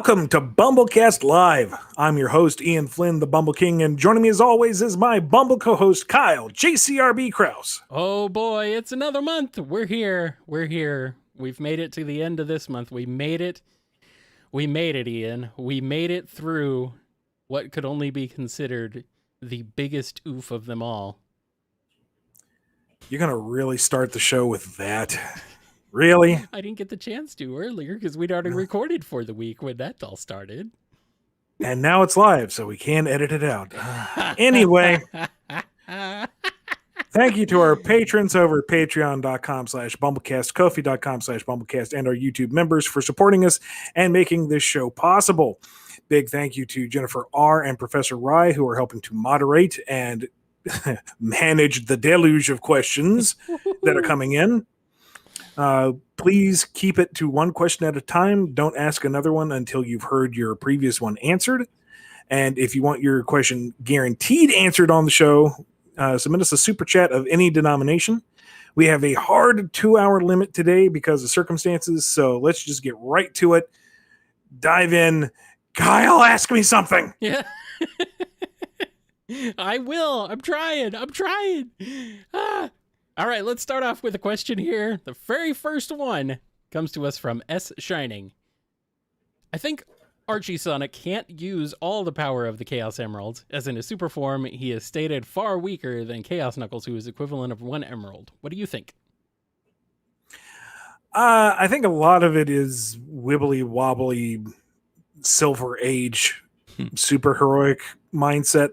Welcome to BumbleKast Live. I'm your host, Ian Flynn, the Bumble King, and joining me as always is my Bumble co-host, Kyle, JCRB Krause. Oh boy, it's another month. We're here. We've made it to the end of this month. We made it, Ian. We made it through what could only be considered the biggest oof of them all. You're going to really start the show with that? Really? I didn't get the chance to earlier because we'd already recorded for the week when that all started. And now it's live, so we can't edit it out. Anyway, thank you to our patrons over at patreon.com/BumbleKast, Ko-fi.com/BumbleKast, and our YouTube members for supporting us and making this show possible. Big thank you to Jennifer R. and Professor Rye, who are helping to moderate and manage the deluge of questions that are coming in. Please keep it to one question at a time. Don't ask another one until you've heard your previous one answered. And if you want your question guaranteed answered on the show, submit us a super chat of any denomination. We have a hard 2-hour limit today because of circumstances, so let's just get right to it. Dive in. Kyle, ask me something. Yeah. I will. I'm trying. All right, let's start off with a question here. The very first one comes to us from S. Shining. I think Archie Sonic can't use all the power of the Chaos Emerald, as in his super form, he is stated far weaker than Chaos Knuckles, who is equivalent of 1 emerald. What do you think? I think a lot of it is wibbly wobbly Silver Age super heroic mindset.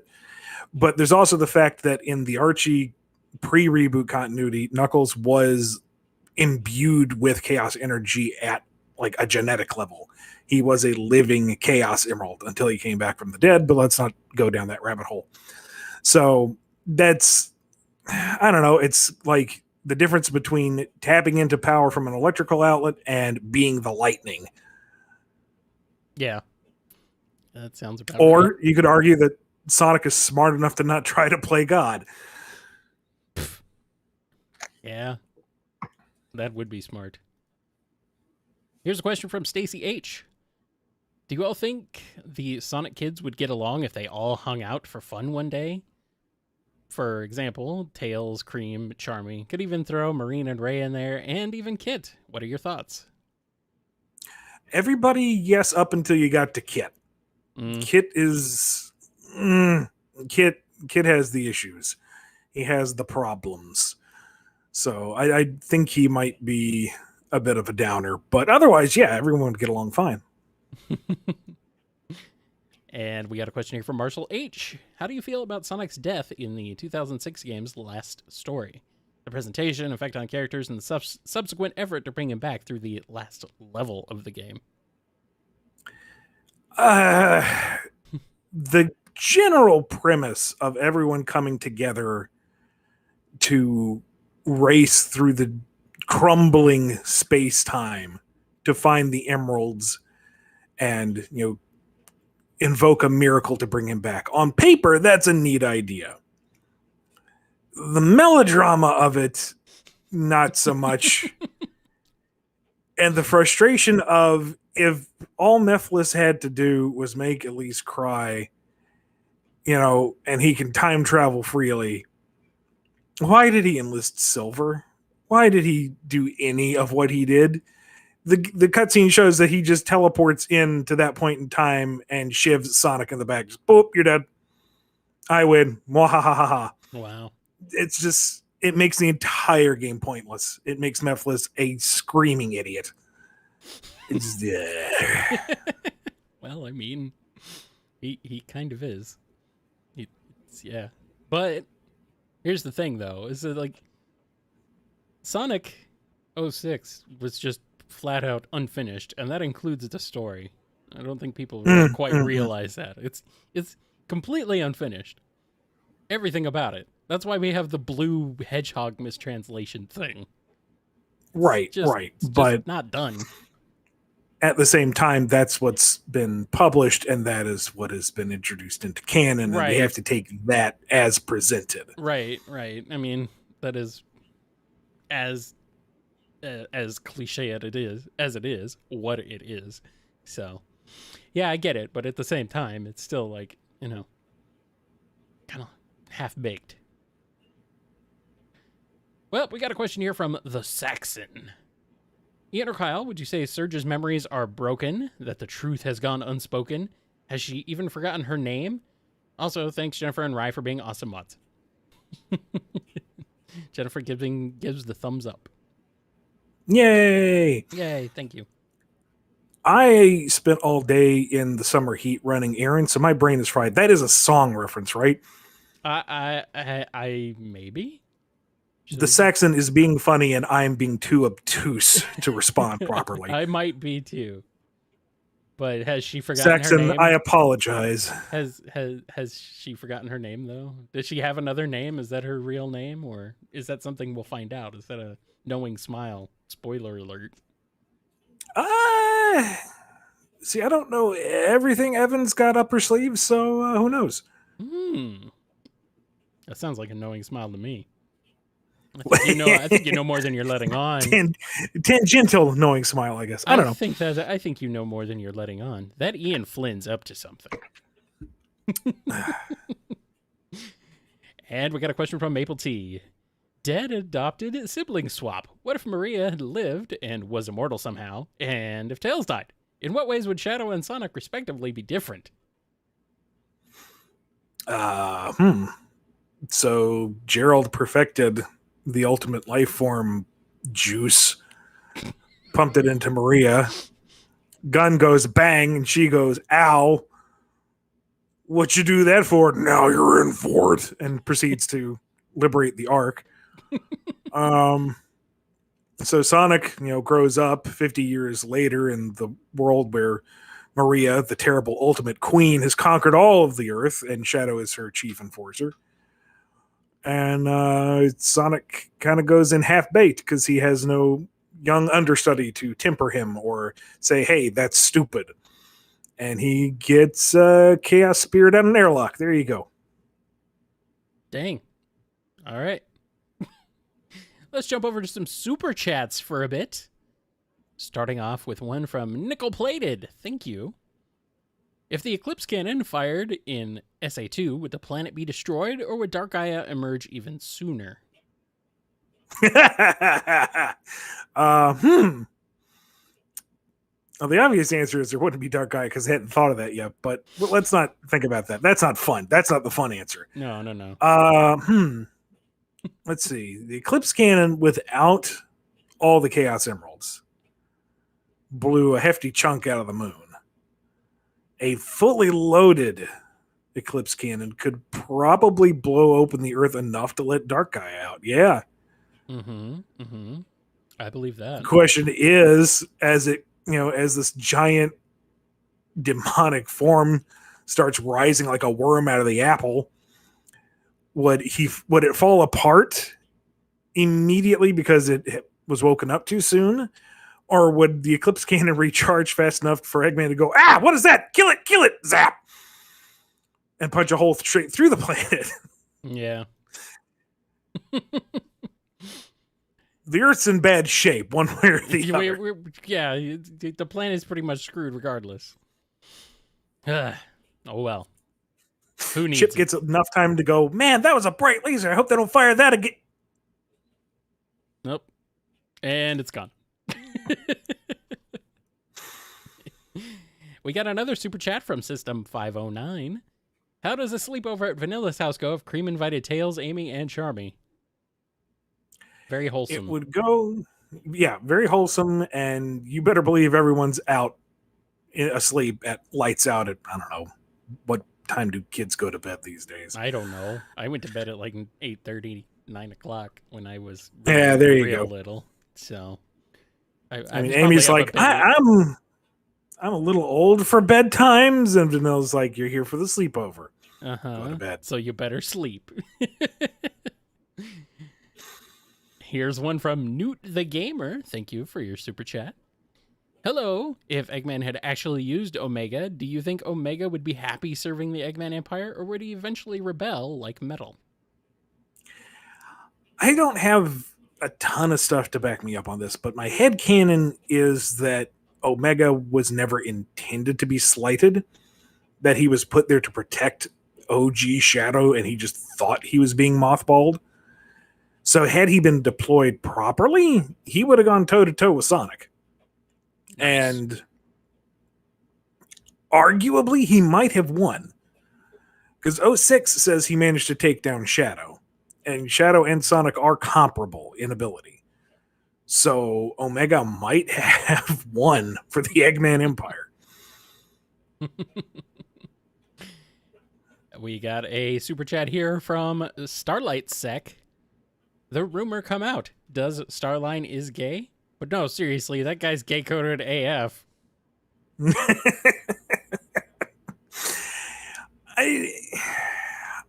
But there's also the fact that in the Archie pre-reboot continuity, Knuckles was imbued with chaos energy at like a genetic level. He was a living Chaos Emerald until he came back from the dead, but let's not go down that rabbit hole. So that's, I don't know, it's like the difference between tapping into power from an electrical outlet and being the lightning. Yeah. That sounds about Or right. you could argue that Sonic is smart enough to not try to play God. Yeah, that would be smart. Here's a question from Stacy H. Do you all think the Sonic kids would get along if they all hung out for fun one day? For example, Tails, Cream, Charmy. Could even throw Marine and Ray in there, and even Kit. What are your thoughts? Everybody, yes, up until you got to Kit. Kit is... Kit has the issues. He has the problems. So I think he might be a bit of a downer. But otherwise, yeah, everyone would get along fine. And we got a question here from Marshall H. How do you feel about Sonic's death in the 2006 game's Last Story? The presentation, effect on characters, and the subsequent effort to bring him back through the last level of the game. The general premise of everyone coming together to race through the crumbling space-time to find the emeralds and, invoke a miracle to bring him back. On paper, that's a neat idea. The melodrama of it, not so much. And the frustration of if all Mephiles had to do was make Elise cry, and he can time travel freely, why did he enlist Silver? Why did he do any of what he did? The cutscene shows that he just teleports in to that point in time and shivs Sonic in the back. Just, boop, you're dead. I win. Mwahahaha. Wow. It's just, it makes the entire game pointless. It makes Mephiles a screaming idiot. It's Well, I mean, he kind of is. Yeah. But here's the thing, though, is that, like, Sonic 06 was just flat out unfinished, and that includes the story. I don't think people really quite realize that. It's completely unfinished. Everything about it. That's why we have the blue hedgehog mistranslation thing. Right. But not done. At the same time, that's what's been published, and that is what has been introduced into canon, and they have to take that as presented. Right. I mean, that is as cliche as it is what it is. So Yeah, I get it, but at the same time, it's still like, kind of half baked. Well, we got a question here from the Saxon. Ian or Kyle, would you say Serge's memories are broken, that the truth has gone unspoken? Has she even forgotten her name? Also, thanks Jennifer and Rye for being awesome mods. Jennifer gives the thumbs up. Yay! Yay, thank you. I spent all day in the summer heat running errands, so my brain is fried. That is a song reference, right? I maybe? The Saxon is being funny and I'm being too obtuse to respond properly. I might be too. But has she forgotten Saxon, her name? I apologize. Has she forgotten her name though? Does she have another name? Is that her real name, or is that something we'll find out? Is that a knowing smile? Spoiler alert. See, I don't know everything Evan's got up her sleeve, so who knows? That sounds like a knowing smile to me. I think you know more than you're letting on. Tangential knowing smile, I guess. I don't know. I think you know more than you're letting on. That Ian Flynn's up to something. And we got a question from Maple T. Dead adopted sibling swap. What if Maria had lived and was immortal somehow, and if Tails died? In what ways would Shadow and Sonic respectively be different? So Gerald perfected the ultimate life form juice, pumped it into Maria. Gun goes bang, and she goes, ow. What you do that for? Now you're in for it. And proceeds to liberate the Ark. So Sonic, grows up 50 years later in the world where Maria, the terrible ultimate queen, has conquered all of the Earth, and Shadow is her chief enforcer. And Sonic kind of goes in half-baked because he has no young understudy to temper him or say, hey, that's stupid. And he gets Chaos Spirit out of an airlock. There you go. Dang. All right. Let's jump over to some super chats for a bit. Starting off with one from Nickel Plated. Thank you. If the Eclipse Cannon fired in SA2, would the planet be destroyed, or would Dark Gaia emerge even sooner? Well, the obvious answer is there wouldn't be Dark Gaia because I hadn't thought of that yet, but let's not think about that. That's not fun. That's not the fun answer. No. Let's see. The Eclipse Cannon without all the Chaos Emeralds blew a hefty chunk out of the moon. A fully loaded Eclipse Cannon could probably blow open the Earth enough to let Dark Gaia out. Yeah. I believe that. The question is, as this giant demonic form starts rising like a worm out of the apple, would it fall apart immediately because it was woken up too soon? Or would the Eclipse Cannon recharge fast enough for Eggman to go, what is that? Kill it, zap! And punch a hole straight through the planet? Yeah. The Earth's in bad shape, one way or the other. The planet's pretty much screwed regardless. Oh, well. Who needs Chip it? gets enough time to go, man, that was a bright laser. I hope they don't fire that again. Nope. And it's gone. We got another super chat from System 509. How does a sleepover at Vanilla's house go if Cream invited Tails, Amy, and Charmy? Very wholesome. It would go, very wholesome, and you better believe everyone's out asleep at lights out at, I don't know, what time do kids go to bed these days? I don't know. I went to bed at like 8:30, 9 o'clock when I was there you go. Little. So I mean, Amy's like, I'm a little old for bedtimes, and Vanilla's like, you're here for the sleepover. Go to bed. So you better sleep. Here's one from Newt the Gamer. Thank you for your super chat. Hello. If Eggman had actually used Omega, do you think Omega would be happy serving the Eggman Empire, or would he eventually rebel like Metal? I don't have a ton of stuff to back me up on this, but my headcanon is that Omega was never intended to be slighted, that he was put there to protect OG Shadow, and he just thought he was being mothballed. So had he been deployed properly, he would have gone toe-to-toe with Sonic. Nice. And arguably, he might have won. Because 06 says he managed to take down Shadow. And Shadow and Sonic are comparable in ability. So Omega might have won for the Eggman Empire. We got a super chat here from Starlight Sec. The rumor come out. Does Starline is gay? But no, seriously, that guy's gay coded AF.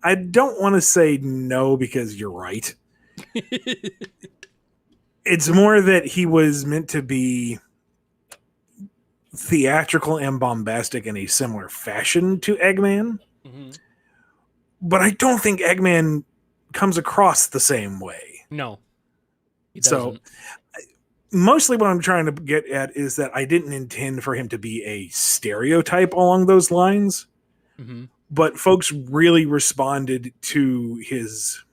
I don't want to say no because you're right. It's more that he was meant to be theatrical and bombastic in a similar fashion to Eggman. Mm-hmm. But I don't think Eggman comes across the same way. No. He doesn't. So mostly what I'm trying to get at is that I didn't intend for him to be a stereotype along those lines. Mm-hmm. But folks really responded to his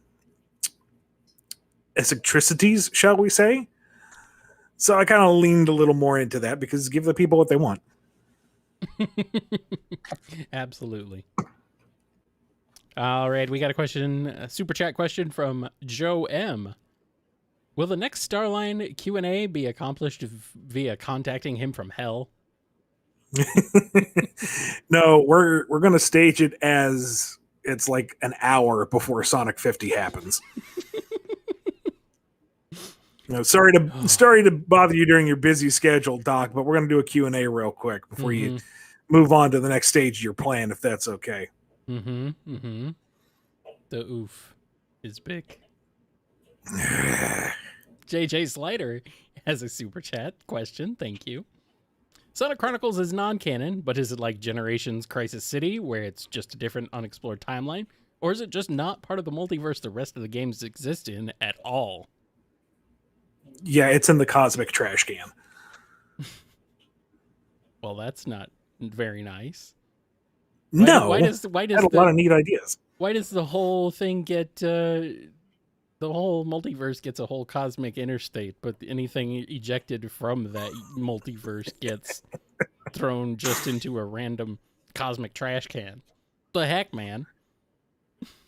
eccentricities, shall we say. So I kind of leaned a little more into that because give the people what they want. Absolutely. All right, we got a super chat question from Joe M. Will the next Starline Q&A be accomplished via contacting him from hell? No, we're going to stage it as it's like an hour before Sonic 50 happens. No, sorry to bother you during your busy schedule, Doc, but we're going to do a Q&A real quick before you move on to the next stage of your plan, if that's okay. The oof is big. JJ Slider has a super chat question. Thank you. Sonic Chronicles is non-canon, but is it like Generations Crisis City, where it's just a different unexplored timeline? Or is it just not part of the multiverse the rest of the games exist in at all? Yeah, it's in the cosmic trash can. Well, that's not very nice. Why does a lot of neat ideas. Why does the whole thing get the whole multiverse gets a whole cosmic interstate, but anything ejected from that multiverse gets thrown just into a random cosmic trash can? The heck, man?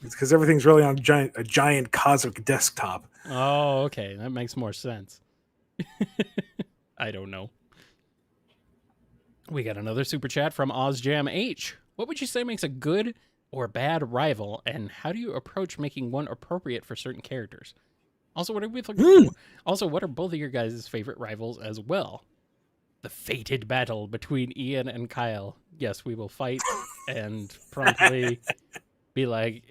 It's because everything's really on a giant cosmic desktop. Oh, okay. That makes more sense. I don't know. We got another super chat from OzJam H. What would you say makes a good or bad rival, and how do you approach making one appropriate for certain characters? Also, what are we looking Also, what are both of your guys' favorite rivals as well? The fated battle between Ian and Kyle. Yes, we will fight and promptly be like,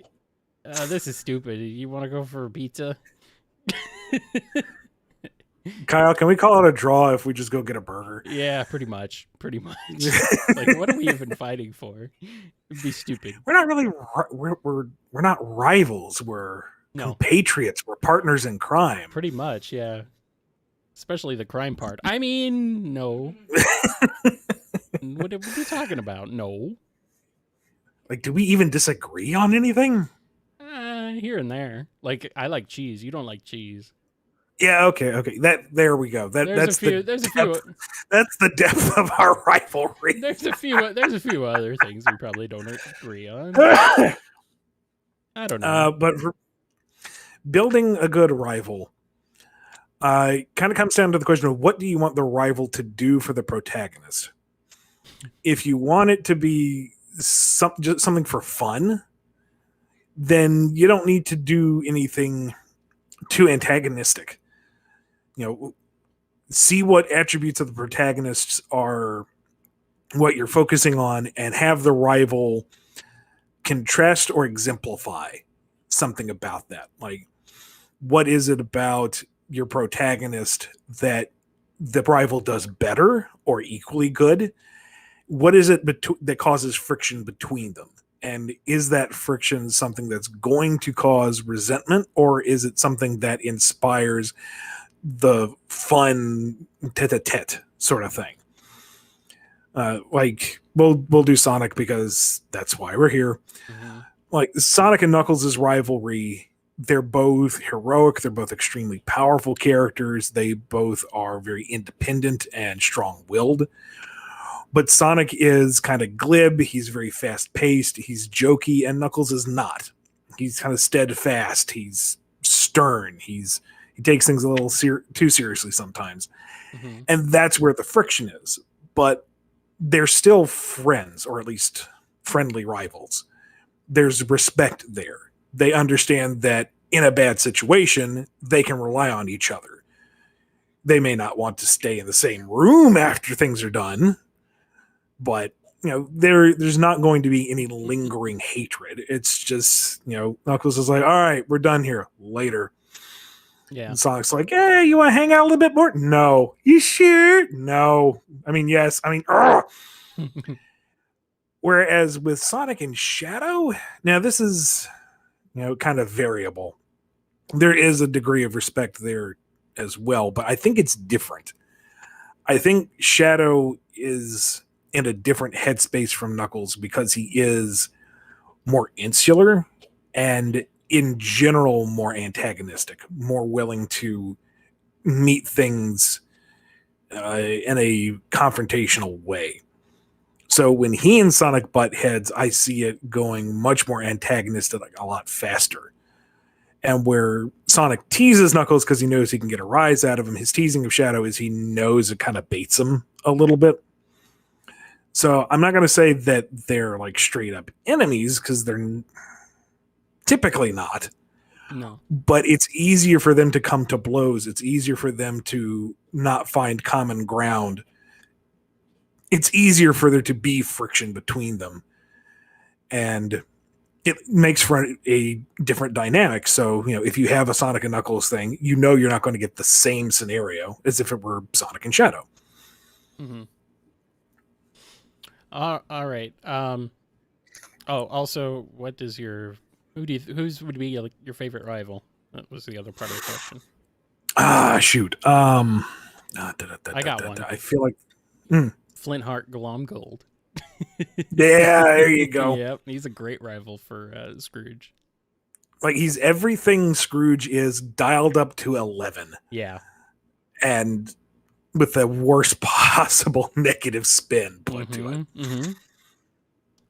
this is stupid. You want to go for a pizza? Kyle, can we call it a draw if we just go get a burger? Yeah, pretty much. Like, what are we even fighting for? It'd be stupid. We're not really we're not rivals. We're compatriots. We're partners in crime. Pretty much, yeah. Especially the crime part. I mean, no. What are we talking about? No. Like, do we even disagree on anything? Here and there. Like, I like cheese. You don't like cheese. Yeah, okay. There we go. That's the depth of our rivalry. There's a few other things we probably don't agree on. I don't know. But for building a good rival, kind of comes down to the question of what do you want the rival to do for the protagonist? If you want it to be just something for fun, then you don't need to do anything too antagonistic. See what attributes of the protagonists are what you're focusing on, and have the rival contrast or exemplify something about that. Like, what is it about your protagonist that the rival does better or equally good? What is it that causes friction between them? And is that friction something that's going to cause resentment, or is it something that inspires the fun tete-a-tete sort of thing? Like we'll do Sonic because that's why we're here. Mm-hmm. Like Sonic and Knuckles' rivalry, they're both heroic. They're both extremely powerful characters. They both are very independent and strong-willed. But Sonic is kind of glib. He's very fast-paced. He's jokey, and Knuckles is not. He's kind of steadfast. He's stern. He takes things a little too seriously sometimes. Mm-hmm. And that's where the friction is. But they're still friends, or at least friendly rivals. There's respect there. They understand that in a bad situation, they can rely on each other. They may not want to stay in the same room after things are done, but there's not going to be any lingering hatred. It's just, Knuckles is like, all right, we're done here. Later. Yeah. And Sonic's like, hey, you want to hang out a little bit more? No. You sure? No. I mean, yes. I mean, whereas with Sonic and Shadow, now this is, kind of variable. There is a degree of respect there as well, but I think it's different. I think Shadow is in a different headspace from Knuckles because he is more insular and in general more antagonistic, more willing to meet things in a confrontational way. So when he and Sonic butt heads, I see it going much more antagonistic, like a lot faster. And where Sonic teases Knuckles because he knows he can get a rise out of him, his teasing of Shadow is he knows it kind of baits him a little bit. So I'm not going to say that they're like straight up enemies because they're typically not. No. But it's easier for them to come to blows. It's easier for them to not find common ground. It's easier for there to be friction between them. And it makes for a different dynamic. So, if you have a Sonic and Knuckles thing, you're not going to get the same scenario as if it were Sonic and Shadow. Mm-hmm. All right. Also, what does whose would be your favorite rival? That was the other part of the question. Shoot. I got one. I feel like Flynn Hart Glom Gold. Yeah, there you go. Yep, he's a great rival for Scrooge. Like he's everything Scrooge is dialed up to 11. Yeah. And with the worst possible negative spin put to it. Mm-hmm.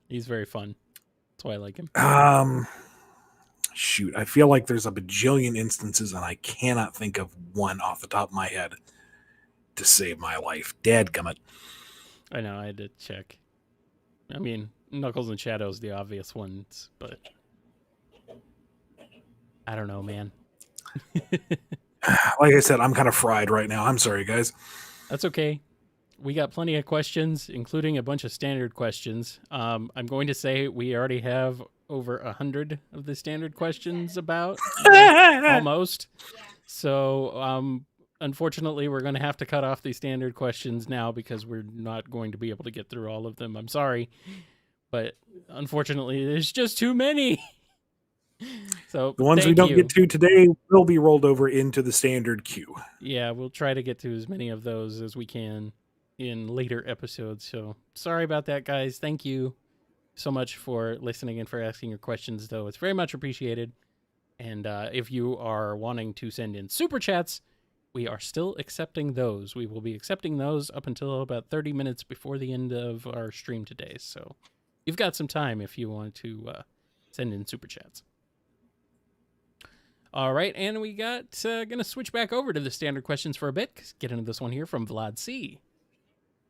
He's very fun. That's why I like him. Shoot, I feel like there's a bajillion instances and I cannot think of one off the top of my head to save my life. Dadgummit. I know, I had to check. I mean, Knuckles and Shadow's the obvious ones, but I don't know, man. Like I said, I'm kind of fried right now. I'm sorry, guys. That's okay. We got plenty of questions, including a bunch of standard questions. I'm going to say we already have over 100 of the standard questions about, almost. So, unfortunately, we're going to have to cut off the standard questions now because we're not going to be able to get through all of them. I'm sorry, but unfortunately, there's just too many. So the ones we don't get to today will be rolled over into the standard queue. Yeah, we'll try to get to as many of those as we can in later episodes. So sorry about that, guys. Thank you so much for listening and for asking your questions, though. It's very much appreciated. And if you are wanting to send in super chats, we are still accepting those. We will be accepting those up until about 30 minutes before the end of our stream today. So you've got some time if you want to send in super chats. All right, and we got going to switch back over to the standard questions for a bit. Get into this one here from Vlad C.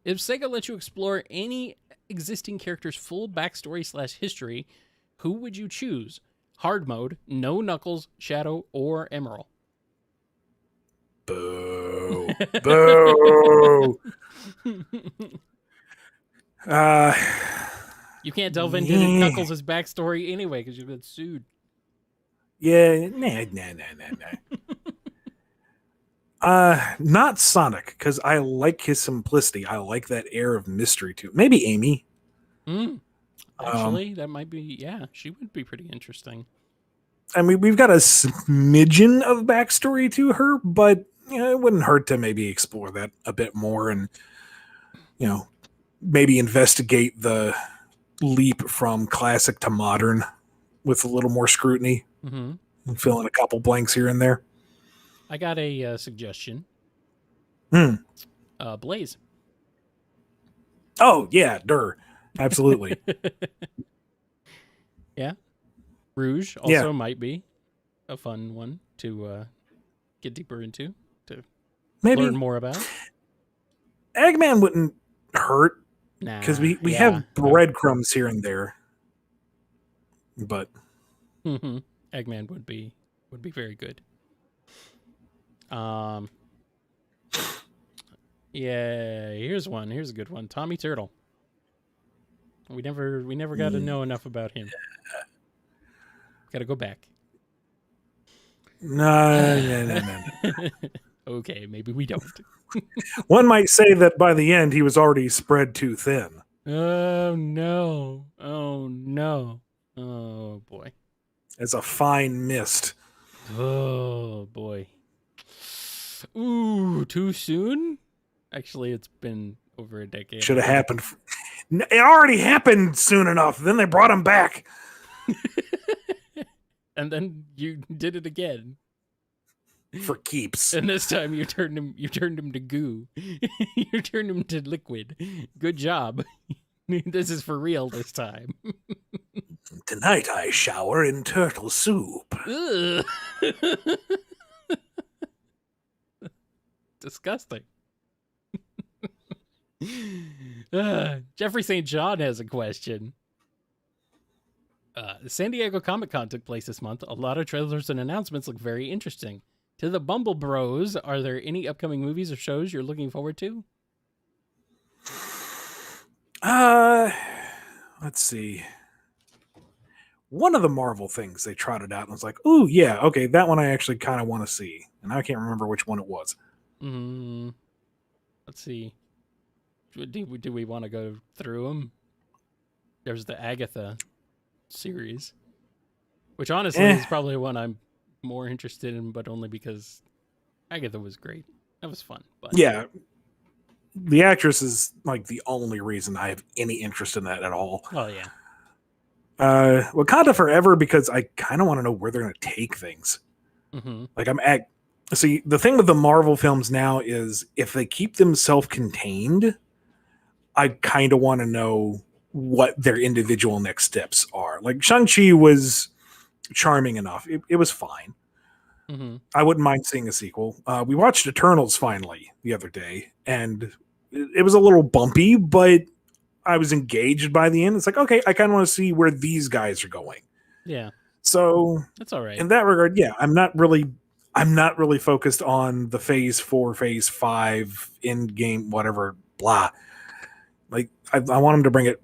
If SEGA lets you explore any existing character's full backstory / history, who would you choose? Hard mode, no Knuckles, Shadow, or Emerald? Boo. Boo. You can't delve into Knuckles' backstory anyway because you'll get sued. Yeah, nah. Not Sonic, because I like his simplicity. I like that air of mystery too. Maybe Amy. Actually, that might be, yeah, she would be pretty interesting. I mean, we've got a smidgen of backstory to her, but it wouldn't hurt to maybe explore that a bit more and, maybe investigate the leap from classic to modern with a little more scrutiny. Mm-hmm. And fill in a couple blanks here and there. I got a suggestion. Blaze. Oh, yeah, absolutely. Yeah. Rouge also might be a fun one to get deeper into, to maybe learn more about. Eggman wouldn't hurt because we have breadcrumbs here and there. But Eggman would be very good. Yeah, here's one. Here's a good one. Tommy Turtle. We never got to know enough about him. Got to go back. No. Okay, maybe we don't. One might say that by the end he was already spread too thin. Oh no. Oh no. Oh boy. As a fine mist. Oh boy. Ooh, too soon? Actually, it's been over a decade. Should have happened. It already happened soon enough. Then they brought him back. And then you did it again. For keeps. And this time you turned him to goo. You turned him to liquid. Good job. This is for real this time. Tonight I shower in turtle soup. Disgusting. Jeffrey St. John has a question. The San Diego Comic-Con took place this month. A lot of trailers and announcements look very interesting. To the Bumble Bros, are there any upcoming movies or shows you're looking forward to? Let's see. One of the Marvel things they trotted out and was like, ooh, yeah, okay, that one I actually kind of want to see. And I can't remember which one it was. Let's see. Do we want to go through them? There's the Agatha series, which honestly is probably one I'm more interested in, but only because Agatha was great. That was fun. But yeah, the actress is like the only reason I have any interest in that at all. Oh yeah. Wakanda Forever, because I kind of want to know where they're going to take things. Like see, the thing with the Marvel films now is if they keep them self-contained, I kind of want to know what their individual next steps are. Like Shang-Chi was charming enough. It was fine. I wouldn't mind seeing a sequel. We watched Eternals finally the other day, and it was a little bumpy, but I was engaged by the end. It's like, okay, I kind of want to see where these guys are going. Yeah. So that's all right. In that regard, yeah, I'm not really focused on the phase 4, phase 5, end game, whatever, blah. Like I want them to bring it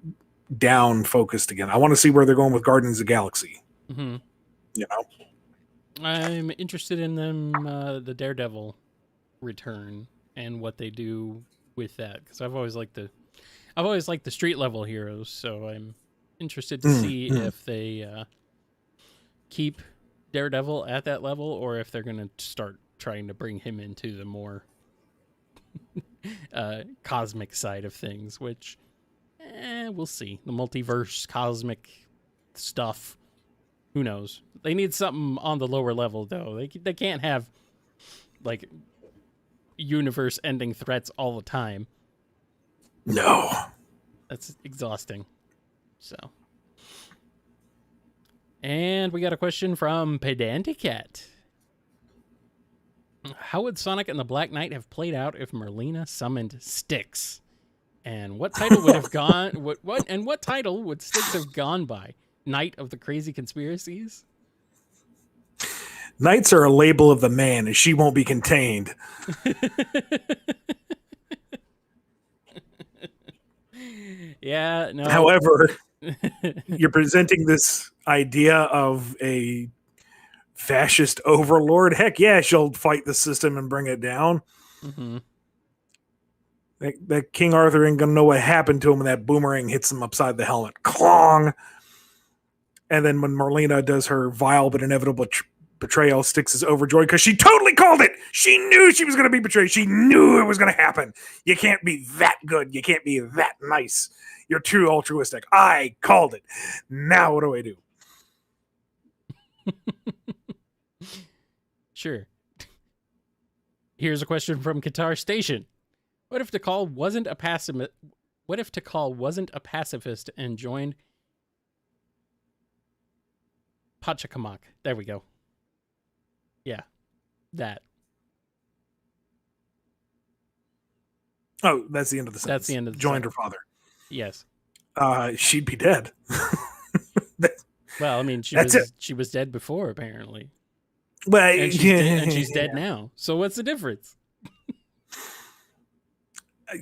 down focused again. I want to see where they're going with Guardians of the Galaxy. You know? I'm interested in them, the Daredevil return and what they do with that, because I've always liked the street level heroes, so I'm interested to see if they keep Daredevil at that level or if they're going to start trying to bring him into the more cosmic side of things, which we'll see. The multiverse, cosmic stuff. Who knows? They need something on the lower level, though. They can't have like universe-ending threats all the time. No, that's exhausting. So, and we got a question from Pedanticat. How would Sonic and the Black Knight have played out if Merlina summoned Styx? And what title would have gone? What title would Styx have gone by? Knight of the Crazy Conspiracies? Knights are a label of the man, and she won't be contained. Yeah, no. However, you're presenting this idea of a fascist overlord. Heck yeah, she'll fight the system and bring it down. That King Arthur ain't gonna know what happened to him when that boomerang hits him upside the helmet. Clong! And then when Merlina does her vile but inevitable Betrayal. Styx is overjoyed because she totally called it. She knew she was going to be betrayed. She knew it was going to happen. You can't be that good. You can't be that nice. You're too altruistic. I called it. Now what do I do? Sure. Here's a question from Qatar Station. What if Tikal wasn't a pacifist? What if Tikal wasn't a pacifist and joined Pachacamac? There we go. Yeah, that. Oh, that's the end of the sentence. That's the end of the joined sentence. her father. Yes. She'd be dead. Well, I mean, she was dead before, apparently. Well, and she's dead now. So what's the difference?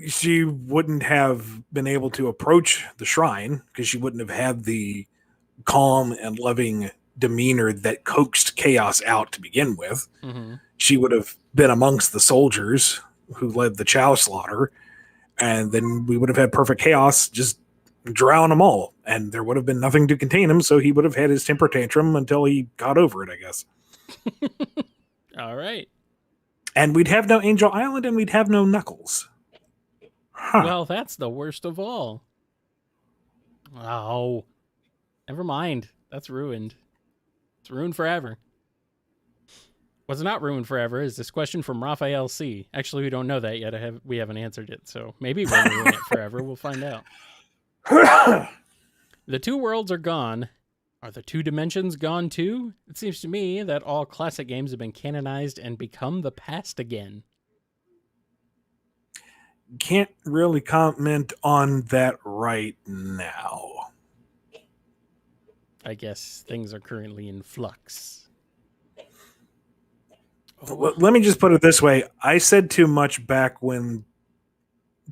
She wouldn't have been able to approach the shrine because she wouldn't have had the calm and loving demeanor that coaxed chaos out to begin with. Mm-hmm. She would have been amongst the soldiers who led the Chow slaughter, and then we would have had perfect chaos, just drown them all, and there would have been nothing to contain him, so he would have had his temper tantrum until he got over it, I guess. All right. And we'd have no Angel Island, and we'd have no Knuckles. Huh. Well, that's the worst of all. Oh, never mind. That's ruined. It's ruined forever. What's not ruined forever is this question from Raphael C. Actually, we don't know that yet. We haven't answered it, so maybe we'll ruin it forever. We'll find out. The two worlds are gone. Are the two dimensions gone too? It seems to me that all classic games have been canonized and become the past again. Can't really comment on that right now. I guess things are currently in flux. Well, let me just put it this way. I said too much back when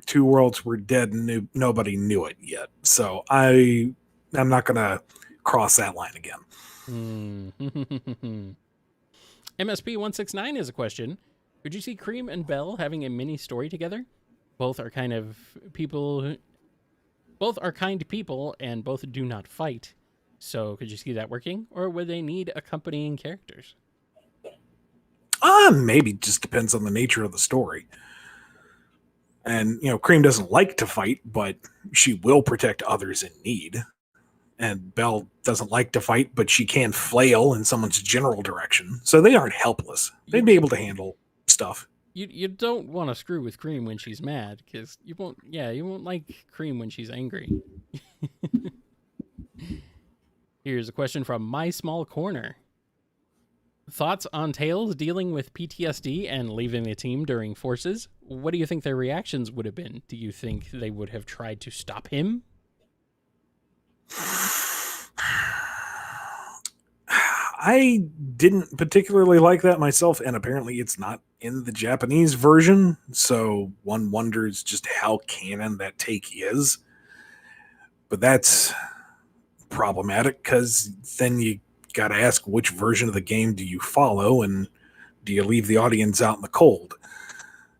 Two Worlds were dead and nobody knew it yet. So I'm not going to cross that line again. MSP169 is a question. Could you see Cream and Belle having a mini story together? Both are kind people and both do not fight. So could you see that working? Or would they need accompanying characters? Maybe just depends on the nature of the story. And, Cream doesn't like to fight, but she will protect others in need. And Belle doesn't like to fight, but she can flail in someone's general direction. So they aren't helpless. They'd be able to handle stuff. You don't want to screw with Cream when she's mad, because you won't like Cream when she's angry. Here's a question from My Small Corner. Thoughts on Tails dealing with PTSD and leaving the team during Forces? What do you think their reactions would have been? Do you think they would have tried to stop him? I didn't particularly like that myself, and apparently it's not in the Japanese version, so one wonders just how canon that take is. But that's problematic, because then you got to ask which version of the game do you follow, and do you leave the audience out in the cold?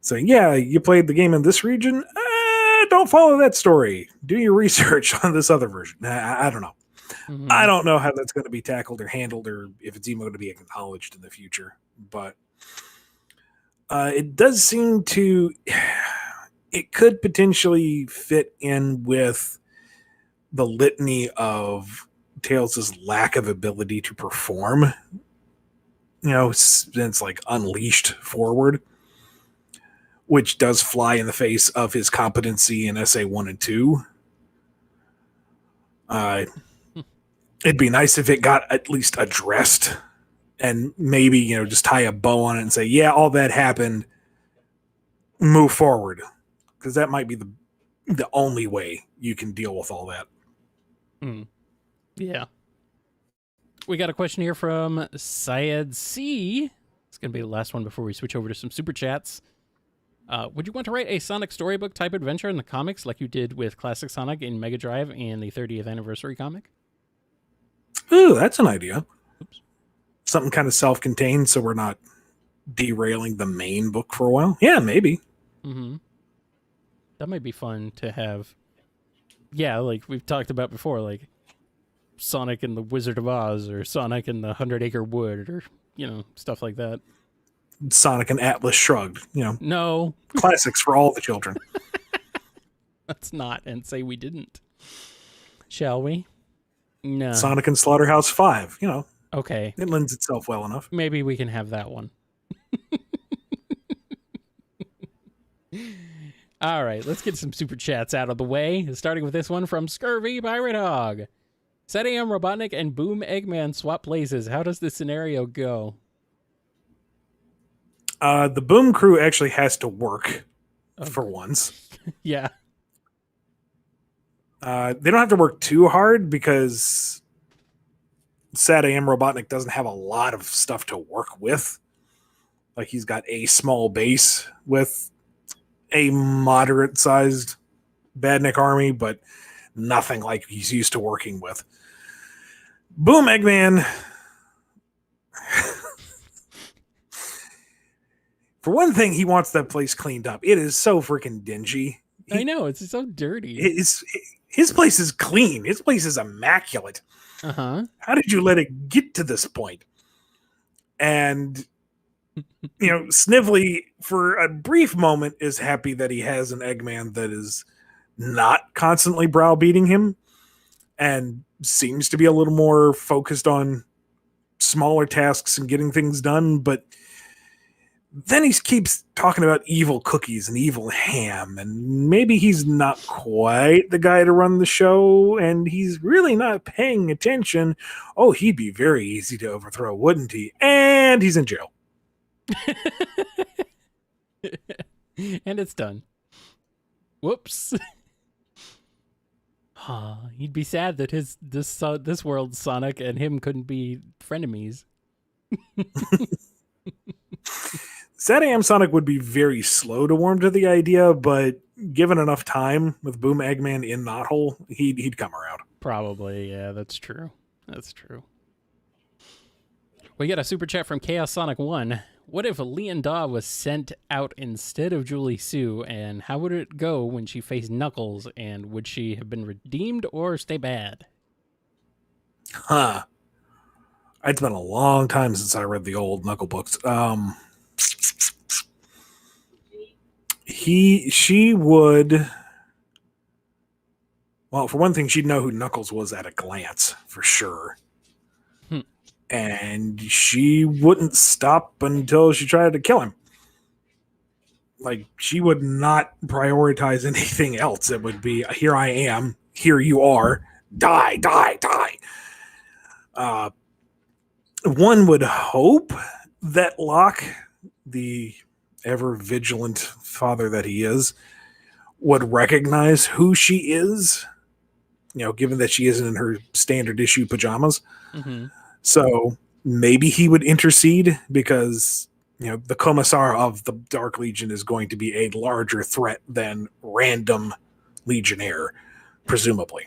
So yeah, you played the game in this region, don't follow that story. Do your research on this other version. I don't know. Mm-hmm. I don't know how that's going to be tackled or handled, or if it's even going to be acknowledged in the future. But it does seem to... It could potentially fit in with the litany of Tails' lack of ability to perform, since like Unleashed forward, which does fly in the face of his competency in SA 1 and 2. It'd be nice if it got at least addressed, and maybe, just tie a bow on it and say, yeah, all that happened, move forward. Because that might be the only way you can deal with all that. Yeah. We got a question here from Syed C. It's going to be the last one before we switch over to some super chats. Would you want to write a Sonic storybook type adventure in the comics like you did with Classic Sonic in Mega Drive and the 30th anniversary comic? Ooh, that's an idea. Oops. Something kind of self-contained, so we're not derailing the main book for a while. Yeah, maybe. Mm-hmm. That might be fun to have. Yeah, like we've talked about before, like Sonic and the Wizard of Oz, or Sonic and the 100 Acre Wood, or stuff like that. Sonic and Atlas Shrugged. No, Classics for all the children. let's not and say we didn't. Shall we? No. Sonic and Slaughterhouse 5. Okay. It lends itself well enough. Maybe we can have that one. All right, let's get some super chats out of the way. Starting with this one from Scurvy Pirate Hog. Said AM Robotnik and Boom Eggman swap places. How does this scenario go? The Boom crew actually has to work for once. Yeah. They don't have to work too hard because Sad AM Robotnik doesn't have a lot of stuff to work with. Like, he's got a small base with a moderate-sized Badnik army, but nothing like he's used to working with. Boom Eggman... For one thing, he wants that place cleaned up. It is so freaking dingy. I know, it's so dirty. His place is clean. His place is immaculate. Uh-huh. How did you let it get to this point? And, Snively, for a brief moment, is happy that he has an Eggman that is not constantly browbeating him and seems to be a little more focused on smaller tasks and getting things done, but then he keeps talking about evil cookies and evil ham, and maybe he's not quite the guy to run the show, and he's really not paying attention. Oh, he'd be very easy to overthrow, wouldn't he? And he's in jail. And it's done. Whoops. He'd be sad that this world's Sonic and him couldn't be frenemies. Sad AM Sonic would be very slow to warm to the idea, but given enough time with Boom Eggman in Knothole, he'd come around. Probably, yeah, that's true. That's true. We got a super chat from Chaos Sonic 1. What if Leon Daw was sent out instead of Julie Sue, and how would it go when she faced Knuckles, and would she have been redeemed or stay bad? Huh. It's been a long time since I read the old Knuckle books. She would... Well, for one thing, she'd know who Knuckles was at a glance, for sure. And she wouldn't stop until she tried to kill him. Like, she would not prioritize anything else. It would be, here I am, here you are, die, die, die. One would hope that Locke, the ever-vigilant father that he is, would recognize who she is, given that she isn't in her standard issue pajamas. Mm-hmm. So maybe he would intercede because, the Commissar of the Dark Legion is going to be a larger threat than random Legionnaire, presumably.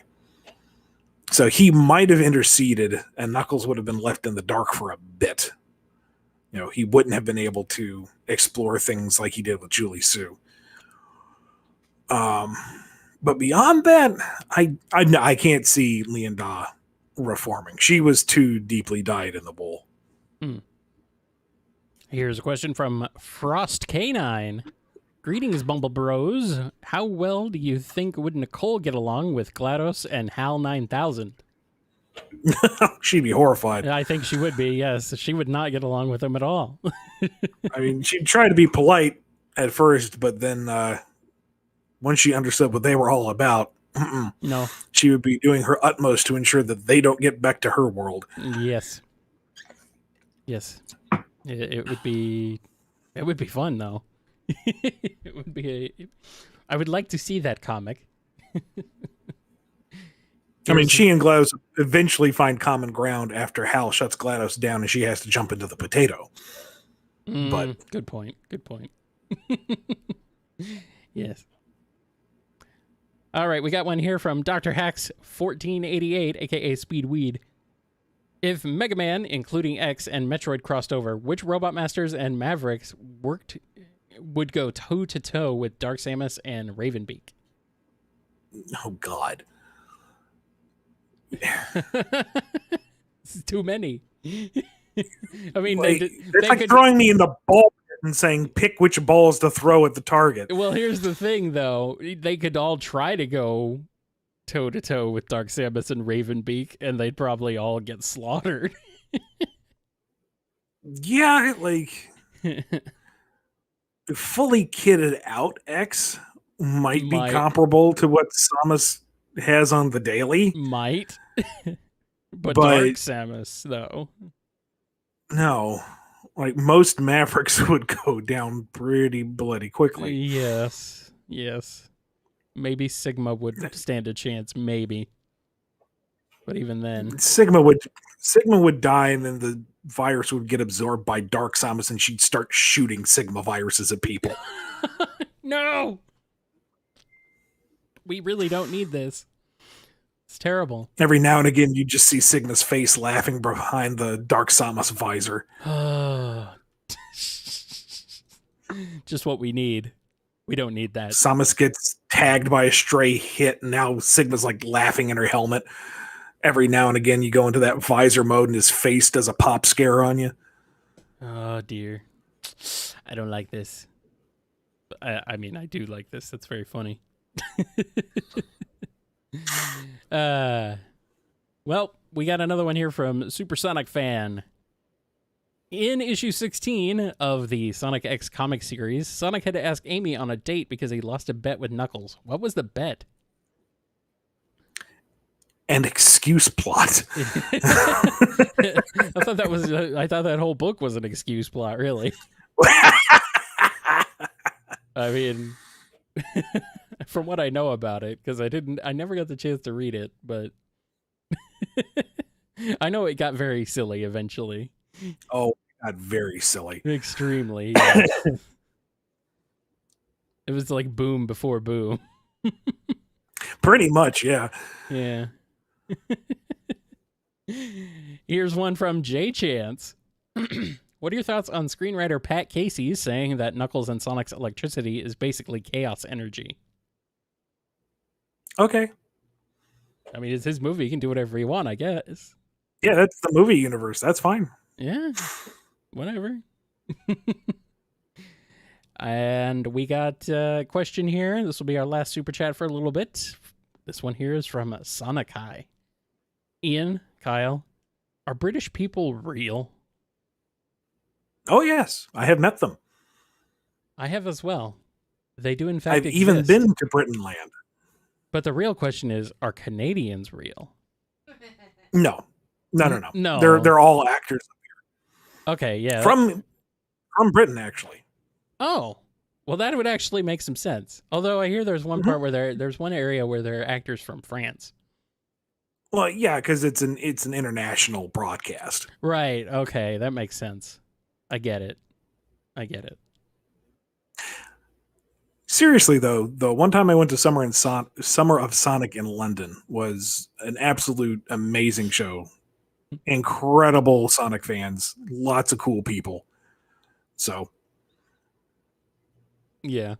So he might have interceded and Knuckles would have been left in the dark for a bit. He wouldn't have been able to explore things like he did with Julie Sue. But beyond that, I can't see Leon Daw reforming. She was too deeply dyed in the wool. Here's a question from Frost Canine. Greetings, Bumble Bros. How well do you think would Nicole get along with GLaDOS and HAL 9000? She'd be horrified. I think she would be, yes. She would not get along with them at all. I mean, she'd try to be polite at first, but then once she understood what they were all about, no, she would be doing her utmost to ensure that they don't get back to her world. Yes. It would be fun, though. It would be I would like to see that comic. I mean, she and GLaDOS eventually find common ground after Hal shuts GLaDOS down and she has to jump into the potato. But good point. Yes. All right, we got one here from Dr. Hacks 1488, aka Speedweed. If Mega Man, including X and Metroid crossed over, which Robot Masters and Mavericks would go toe to toe with Dark Samus and Ravenbeak? Oh God. This is too many. I mean, Like, they it's like could. throwing me in the ball pit and saying, pick which balls to throw at the target. Well, here's the thing, though. They could all try to go toe to toe with Dark Samus and Ravenbeak, and they'd probably all get slaughtered. Yeah, like fully kitted out X might be comparable to what Samus has on the daily. Might. But Dark Samus, though. No. Like, most Mavericks would go down pretty bloody quickly. Yes. Maybe Sigma would stand a chance, maybe. But even then, Sigma would die, and then the virus would get absorbed by Dark Samus, and she'd start shooting Sigma viruses at people. No! We really don't need this. It's terrible. Every now and again, you just see Sigma's face laughing behind the Dark Samus visor. Just what we need. We don't need that. Samus gets tagged by a stray hit, and now Sigma's like laughing in her helmet. Every now and again, you go into that visor mode, and his face does a pop scare on you. Oh, dear. I don't like this. I mean, I do like this. That's very funny. Well, we got another one here from Supersonic Fan. In issue 16 of the Sonic X comic series, Sonic had to ask Amy on a date because he lost a bet with Knuckles. What was the bet? An excuse plot. I thought that whole book was an excuse plot, really. I mean, from what I know about it, because I never got the chance to read it, but I know it got very silly eventually. Oh, it got very silly. Extremely. Yeah. It was like Boom before Boom. Pretty much, yeah. Yeah. Here's one from J Chance. What are your thoughts on screenwriter Pat Casey saying that Knuckles and Sonic's electricity is basically chaos energy? Okay. I mean, it's his movie. He can do whatever he wants, I guess. Yeah, that's the movie universe. That's fine. Yeah. Whatever. And we got a question here. This will be our last super chat for a little bit. This one here is from Sonic High. Ian, Kyle, are British people real? Oh, yes. I have met them. I have as well. They do, in fact, I've exist. even been to Britain land. But the real question is, are Canadians real? No. No. They're all actors. Okay, yeah. From Britain, actually. Oh. Well, that would actually make some sense. Although I hear there's one part where there's one area where there are actors from France. Well, yeah, because it's an international broadcast. Right. Okay, that makes sense. I get it. Seriously, though, the one time I went to Summer of Sonic in London was an absolute amazing show. Incredible Sonic fans, lots of cool people. So, yeah.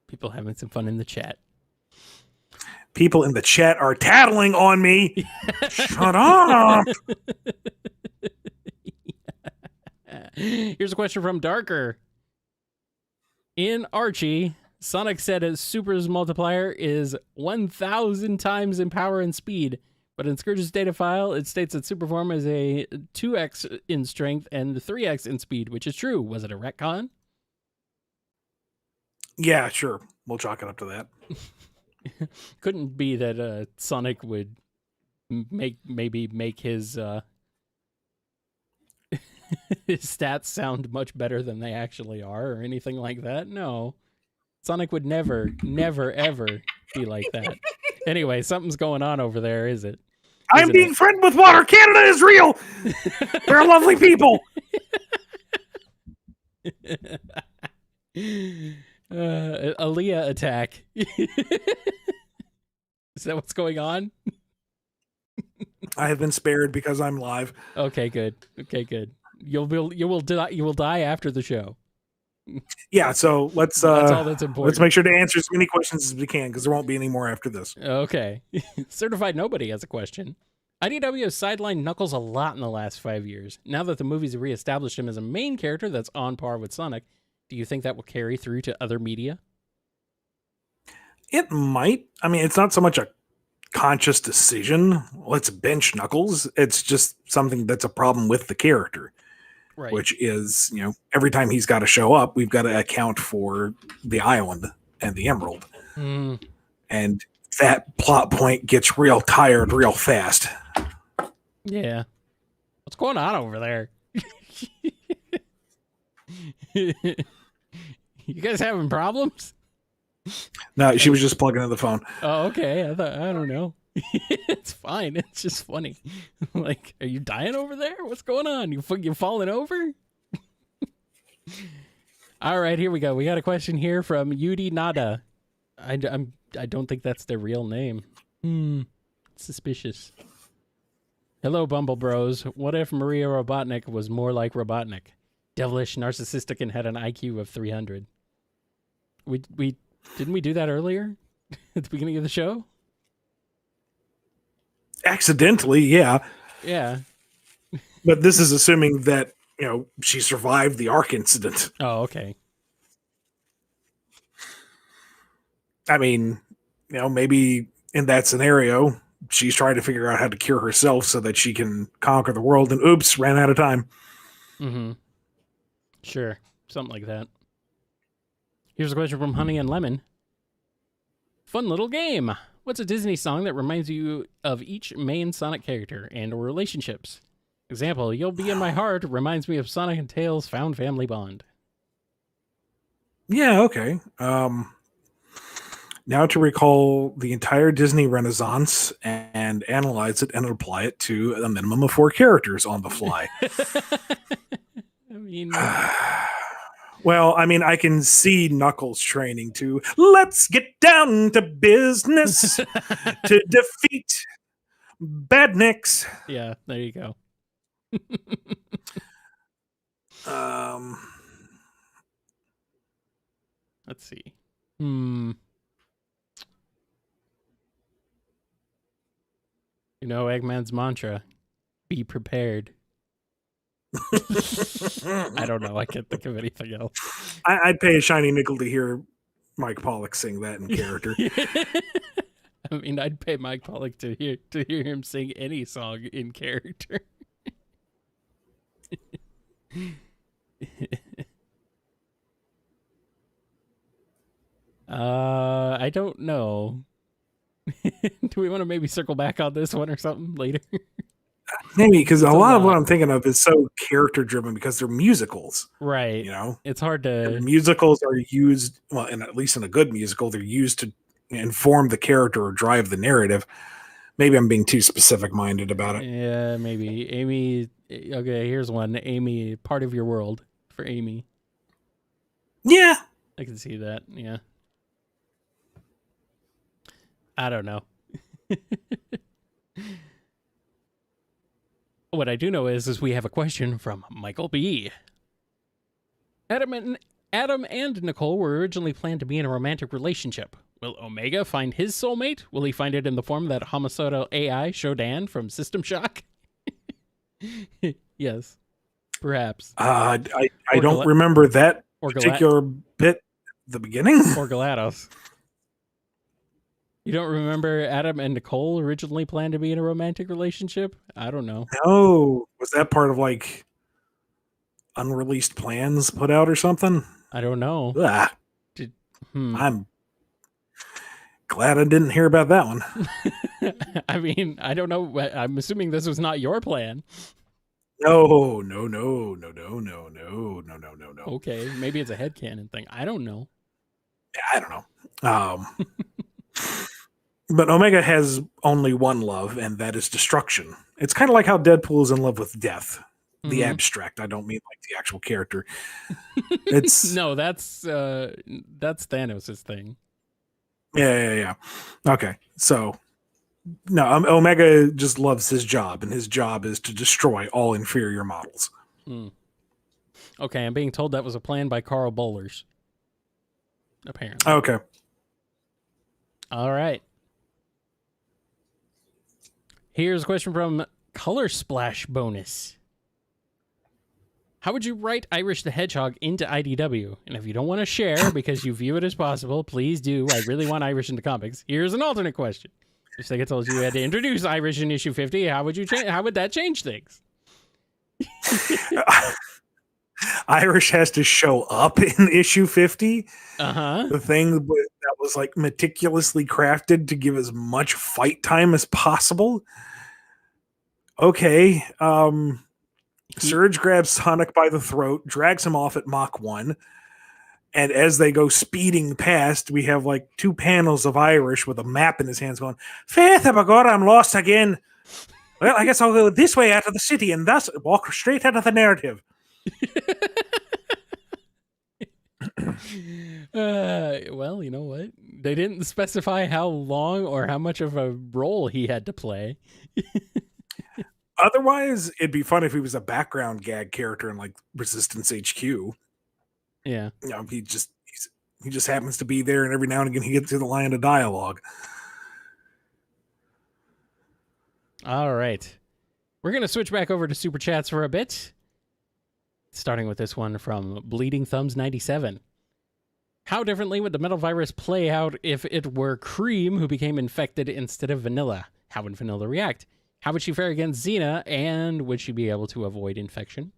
People having some fun in the chat. People in the chat are tattling on me. Shut up. Here's a question from Darker. In Archie, Sonic said his Super's multiplier is 1,000 times in power and speed, but in Scourge's data file, it states that Superform is a 2x in strength and 3x in speed, which is true. Was it a retcon? Yeah, sure. We'll chalk it up to that. Couldn't be that Sonic would maybe make his his stats sound much better than they actually are or anything like that. No. Sonic would never, ever be like that. Anyway, something's going on over there, is it? I'm being friended with water. Canada is real. They're lovely people. Aaliyah attack. Is that what's going on? I have been spared because I'm live. Okay, good. You will die after the show. Yeah, so let's that's all that's important. Let's make sure to answer as many questions as we can because there won't be any more after this. Okay. Certified Nobody has a question. IDW has sidelined Knuckles a lot in the last 5 years. Now that the movies have reestablished him as a main character that's on par with Sonic, do you think that will carry through to other media? It might. I mean, it's not so much a conscious decision. Let's bench Knuckles. It's just something that's a problem with the character, Right. which is, every time he's got to show up, we've got to account for the island and the emerald. Mm. And that plot point gets real tired real fast. Yeah. What's going on over there? You guys having problems? No, she was just plugging in the phone. Oh, okay. I don't know. It's fine. It's just funny. Like, are you dying over there? What's going on? You falling over? All right, here we go. We got a question here from Yudi Nada. I don't think that's their real name. Suspicious. Hello, Bumble Bros. What if Maria Robotnik was more like Robotnik? Devilish, narcissistic, and had an IQ of 300. We didn't we do that earlier at the beginning of the show? Accidentally, yeah. Yeah. But this is assuming that, she survived the Ark incident. Oh, okay. I mean, maybe in that scenario, she's trying to figure out how to cure herself so that she can conquer the world, and oops, ran out of time. Mm-hmm. Sure. Something like that. Here's a question from Honey and Lemon. Fun little game. What's a Disney song that reminds you of each main Sonic character and or relationships? Example, You'll Be in My Heart reminds me of Sonic and Tails' found family bond. Yeah, okay. Now to recall the entire Disney Renaissance and analyze it and apply it to a minimum of 4 characters on the fly. I mean... Well, I can see Knuckles training to let's get down to business to defeat Badniks. Yeah, there you go. Let's see. Eggman's mantra, be prepared. I don't know. I can't think of anything else. I'd pay a shiny nickel to hear Mike Pollock sing that in character. I mean, I'd pay Mike Pollock to hear him sing any song in character. I don't know. Do we want to maybe circle back on this one or something later? Maybe, because a lot of what I'm thinking of is so character driven because they're musicals. Right. It's hard to... Musicals are used, well, and at least in a good musical, they're used to inform the character or drive the narrative. Maybe I'm being too specific minded about it. Yeah, maybe. Amy, okay, here's one. Amy, Part of Your World for Amy. Yeah. I can see that, yeah. I don't know. What I do know is we have a question from Michael B. Adam and Nicole were originally planned to be in a romantic relationship. Will Omega find his soulmate? Will he find it in the form of that homicidal AI Shodan from System Shock? Yes, perhaps. I don't remember that particular bit at the beginning. Or GLaDOS. You don't remember Adam and Nicole originally planned to be in a romantic relationship? I don't know. No. Was that part of like unreleased plans put out or something? I don't know. I'm glad I didn't hear about that one. I mean, I don't know. I'm assuming this was not your plan. No. Okay, maybe it's a headcanon thing. I don't know. I don't know. But Omega has only one love, and that is destruction. It's kind of like how Deadpool is in love with death. The abstract. I don't mean like the actual character. It's no, that's Thanos' thing. Yeah. Okay, so no, Omega just loves his job, and his job is to destroy all inferior models. Okay, I'm being told that was a plan by Carl Bowlers. Apparently. Okay. All right. Here's a question from Color Splash Bonus. How would you write Irish the Hedgehog into IDW? And if you don't want to share because you view it as possible, please do. I really want Irish in the comics. Here's an alternate question. If SEGA told you had to introduce Irish in issue 50, how would that change things? Irish has to show up in issue 50. Uh-huh. The thing that was like meticulously crafted to give as much fight time as possible. Okay. Surge grabs Sonic by the throat, drags him off at Mach 1. And as they go speeding past, we have like 2 panels of Irish with a map in his hands going, Faith, God, I'm lost again. Well, I guess I'll go this way out of the city and thus walk straight out of the narrative. Well, you know what? They didn't specify how long or how much of a role he had to play. Otherwise, it'd be fun if he was a background gag character in like Resistance HQ. Yeah. You know, he just happens to be there, and every now and again he gets to the line of dialogue. All right. We're going to switch back over to Super Chats for a bit. Starting with this one from Bleeding Thumbs 97. How differently would the metal virus play out if it were Cream who became infected instead of Vanilla? How would Vanilla react? How would she fare against Xena, and would she be able to avoid infection?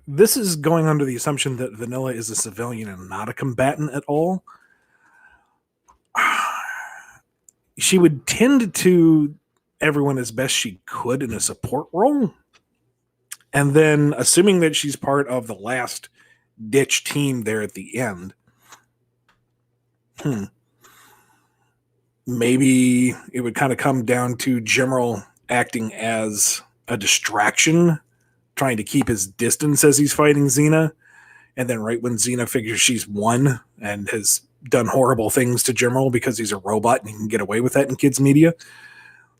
This is going under the assumption that Vanilla is a civilian and not a combatant at all. She would tend to everyone as best she could in a support role. And then, assuming that she's part of the last ditch team there at the end, maybe it would kind of come down to General acting as a distraction, trying to keep his distance as he's fighting Xena. And then right when Xena figures she's won and has done horrible things to General because he's a robot and he can get away with that in kids' media,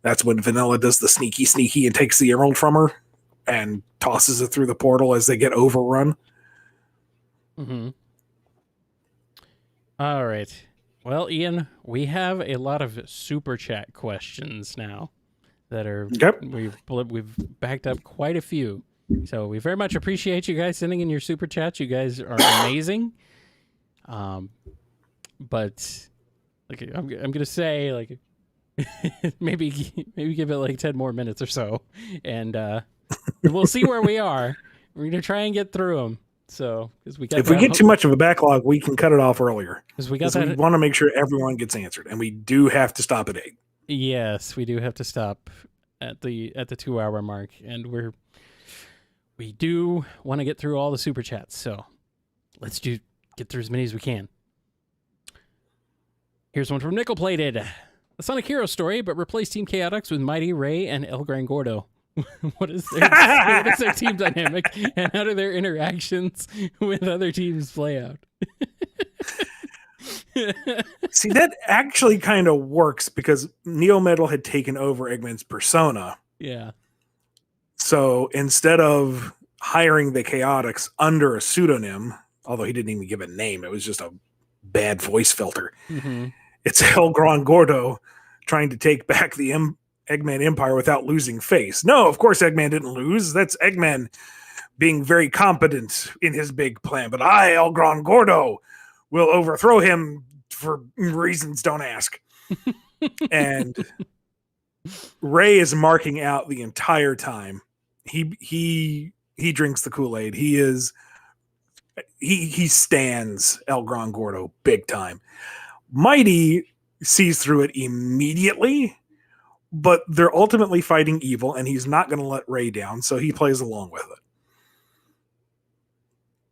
that's when Vanilla does the sneaky and takes the emerald from her and tosses it through the portal as they get overrun. Mm-hmm. All right. Well, Ian, we have a lot of super chat questions now that are we've backed up quite a few. So we very much appreciate you guys sending in your super chats. You guys are amazing. But like I'm gonna say like maybe give it like 10 more minutes or so, and we'll see where we are. We're gonna try and get through them. So if we get too much of a backlog, we can cut it off earlier. Because we want to make sure everyone gets answered, and we do have to stop at 8. Yes, we do have to stop at the 2-hour mark, and we do want to get through all the super chats. So let's get through as many as we can. Here's one from Nickel Plated. A Sonic Hero story, but replace Team Chaotix with Mighty, Ray, and El Gran Gordo. What is their team dynamic, and how do their interactions with other teams play out? See, that actually kind of works because Neo Metal had taken over Eggman's persona. Yeah. So instead of hiring the Chaotix under a pseudonym, although he didn't even give a name, it was just a bad voice filter. Mm-hmm. It's El Gran Gordo trying to take back the Eggman Empire without losing face. No, of course Eggman didn't lose. That's Eggman being very competent in his big plan. But I, El Gran Gordo, will overthrow him for reasons don't ask. And Ray is marking out the entire time. He drinks the Kool-Aid. He stands El Gran Gordo big time. Mighty sees through it immediately, but they're ultimately fighting evil, and he's not going to let Ray down, so he plays along with it.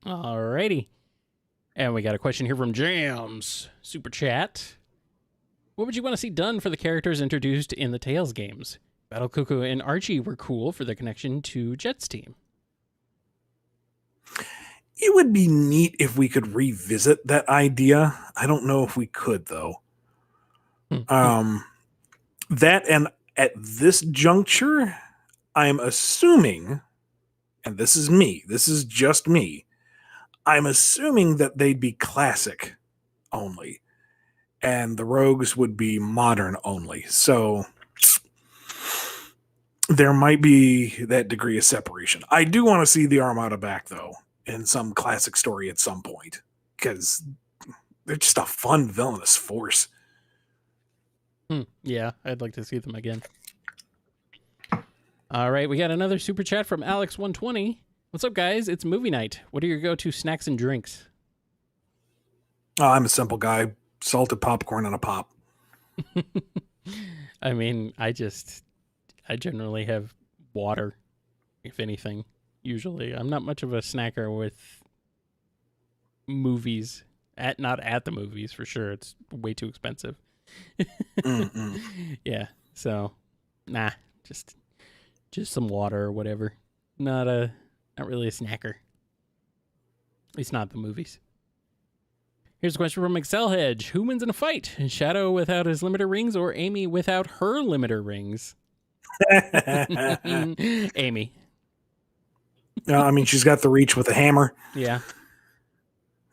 Alrighty. And we got a question here from Jams. Super chat. What would you want to see done for the characters introduced in the Tales games? Battle Cuckoo and Archie were cool for their connection to Jet's team. It would be neat if we could revisit that idea. I don't know if we could, though. That, and at this juncture, I'm assuming, and this is just me, I'm assuming that they'd be classic only. and the rogues would be modern only. So there might be that degree of separation. I do want to see the Armada back, though, in some classic story at some point, because they're just a fun villainous force. Yeah, I'd like to see them again. All right, we got another super chat from Alex120. What's up, guys? It's movie night. What are your go-to snacks and drinks? Oh, I'm a simple guy. Salted popcorn and a pop. I mean, I generally have water, if anything. Usually, I'm not much of a snacker with movies. Not at the movies for sure. It's way too expensive. Yeah, so nah, just some water or whatever. Not really a snacker. At least not the movies. Here's a question from Excel Hedge. Who wins in a fight? Shadow without his limiter rings or Amy without her limiter rings? Amy. I mean, she's got the reach with a hammer. Yeah.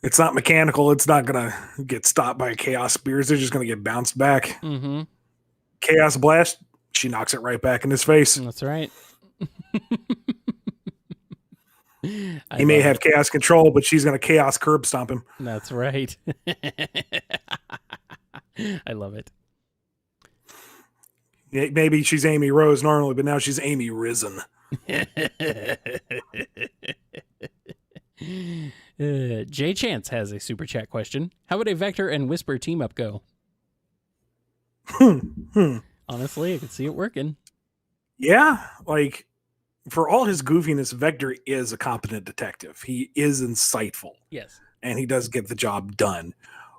It's not mechanical. It's not going to get stopped by Chaos Spears. They're just going to get bounced back. Mm-hmm. Chaos Blast, she knocks it right back in his face. That's right. He may have chaos control, but she's going to chaos curb stomp him. That's right. I love it. Maybe she's Amy Rose normally, but now she's Amy Risen. Jay Chance has a super chat question. How would a Vector and Whisper team up go? Honestly, I could see it working. Yeah, like for all his goofiness, Vector is a competent detective. He is insightful. Yes. And he does get the job done,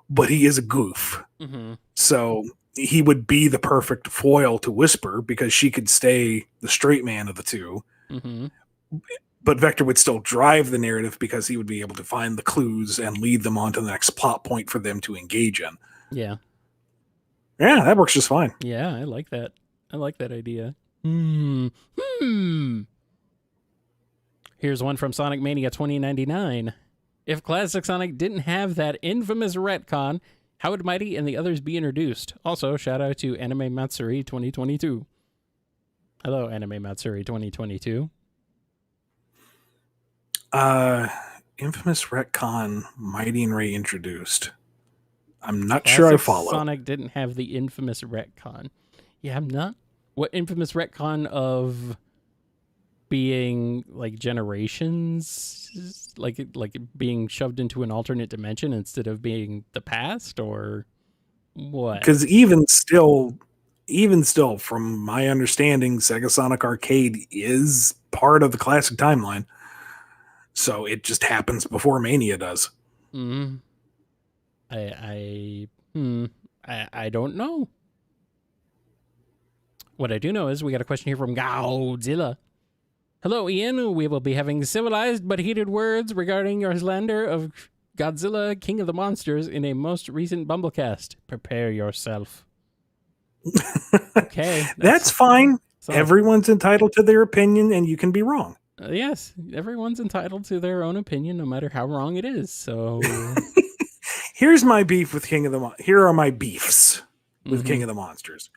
but he is a goof. Mm-hmm. So he would be the perfect foil to Whisper because she could stay the straight man of the two. Mm-hmm. But Vector would still drive the narrative because he would be able to find the clues and lead them on to the next plot point for them to engage in. Yeah. Yeah, that works just fine. Yeah, I like that. I like that idea. Here's one from Sonic Mania 2099. If Classic Sonic didn't have that infamous retcon, how would Mighty and the others be introduced? Also, shout out to Anime Matsuri 2022. Hello, Anime Matsuri 2022. Infamous retcon, Mighty and Ray introduced. I'm not Classic sure I follow. Sonic didn't have the infamous retcon. Yeah, I'm not. What infamous retcon of being like generations, like being shoved into an alternate dimension instead of being the past, or what? Because even still, from my understanding, Sega Sonic Arcade is part of the classic timeline. So it just happens before Mania does. I don't know. What I do know is we got a question here from Godzilla. Hello, Ian. We will be having civilized but heated words regarding your slander of Godzilla, King of the Monsters, in a most recent BumbleKast. Prepare yourself. Okay. That's fine. Everyone's entitled to their opinion, and you can be wrong. Yes, everyone's entitled to their own opinion, no matter how wrong it is. So here's my beef with King of the Here are my beefs with King of the Monsters.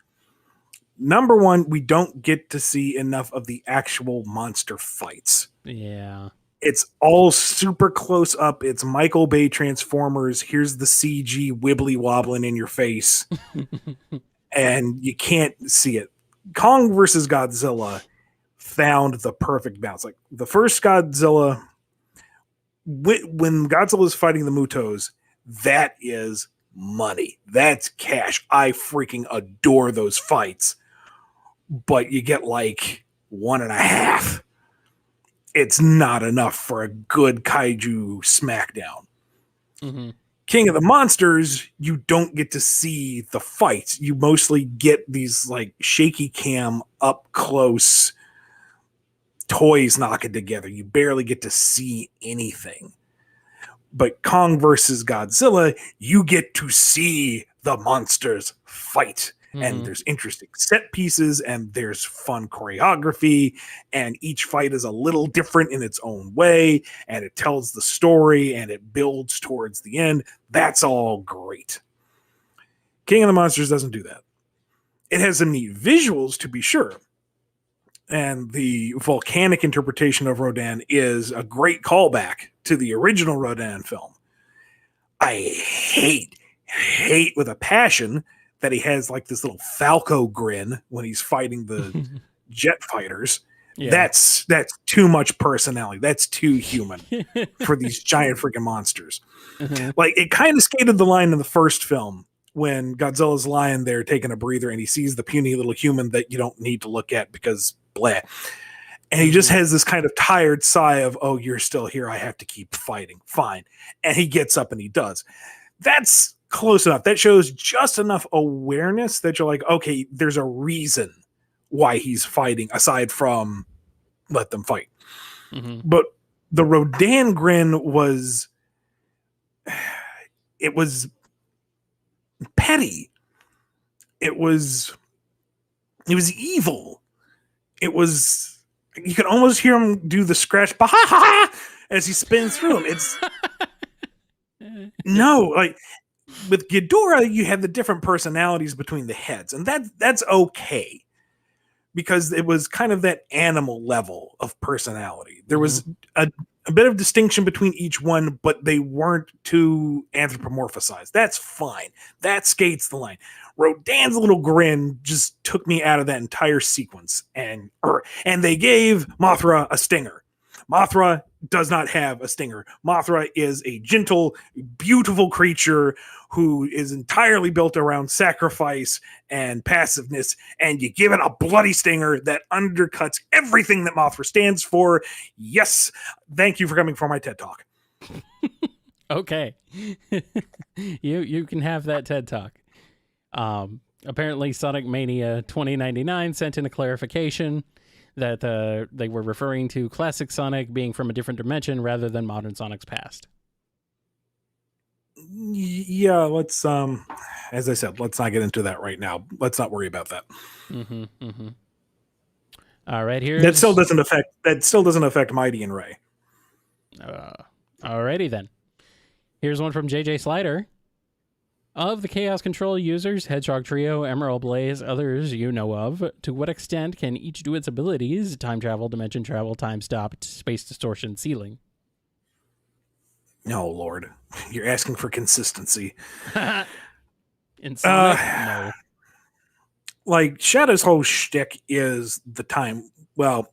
Number one, we don't get to see enough of the actual monster fights. Yeah. It's all super close up. It's Michael Bay Transformers. Here's the CG wibbly wobbling in your face. And you can't see it. Kong versus Godzilla found the perfect balance. Like the first Godzilla, when Godzilla is fighting the Mutos, that is money. That's cash. I freaking adore those fights. But you get like 1.5. It's not enough for a good kaiju smackdown. King of the Monsters, you don't get to see the fights. You mostly get these like shaky cam up close toys knocking together. You barely get to see anything. But Kong versus Godzilla, you get to see the monsters fight. And there's interesting set pieces and there's fun choreography, and each fight is a little different in its own way, and it tells the story and it builds towards the end. That's all great. King of the Monsters doesn't do that. It has some neat visuals, to be sure. And the volcanic interpretation of Rodan is a great callback to the original Rodan film. I hate with a passion that he has like this little Falco grin when he's fighting the jet fighters. Yeah. That's too much personality. That's too human for these giant freaking monsters. Like, it kind of skated the line in the first film when Godzilla's lying there taking a breather and he sees the puny little human that you don't need to look at because blah. And he just has this kind of tired sigh of, oh, you're still here. I have to keep fighting. Fine. And he gets up and he does. That's close enough. That shows just enough awareness that you're like, okay, there's a reason why he's fighting aside from let them fight. But the Rodan grin was, it was petty. It was evil. It was, you could almost hear him do the scratch as he spins through him. It's no, like with Ghidorah, you have the different personalities between the heads, and that's okay because it was kind of that animal level of personality. There was a bit of distinction between each one, but they weren't too anthropomorphized. That's fine. That skates the line. Rodan's little grin just took me out of that entire sequence, and they gave Mothra a stinger. Mothra does not have a stinger. Mothra is a gentle, beautiful creature who is entirely built around sacrifice and passiveness, and you give it a bloody stinger that undercuts everything that Mothra stands for. Yes, thank you for coming for my TED Talk. Okay. You can have that TED Talk. Apparently Sonic Mania 2099 sent in a clarification that they were referring to classic Sonic being from a different dimension rather than modern Sonic's past. Yeah, let's as I said, let's not get into that right now. Let's not worry about that. All right, here that still doesn't affect Mighty and Ray. Alrighty then. Here's one from JJ Slider. Of the Chaos Control users, Hedgehog Trio, Emerald Blaze, others you know of, to what extent can each do its abilities? Time travel, dimension travel, time stop, space distortion, sealing. Oh, Lord. You're asking for consistency. In Sonic, no. Like, Shadow's whole shtick is the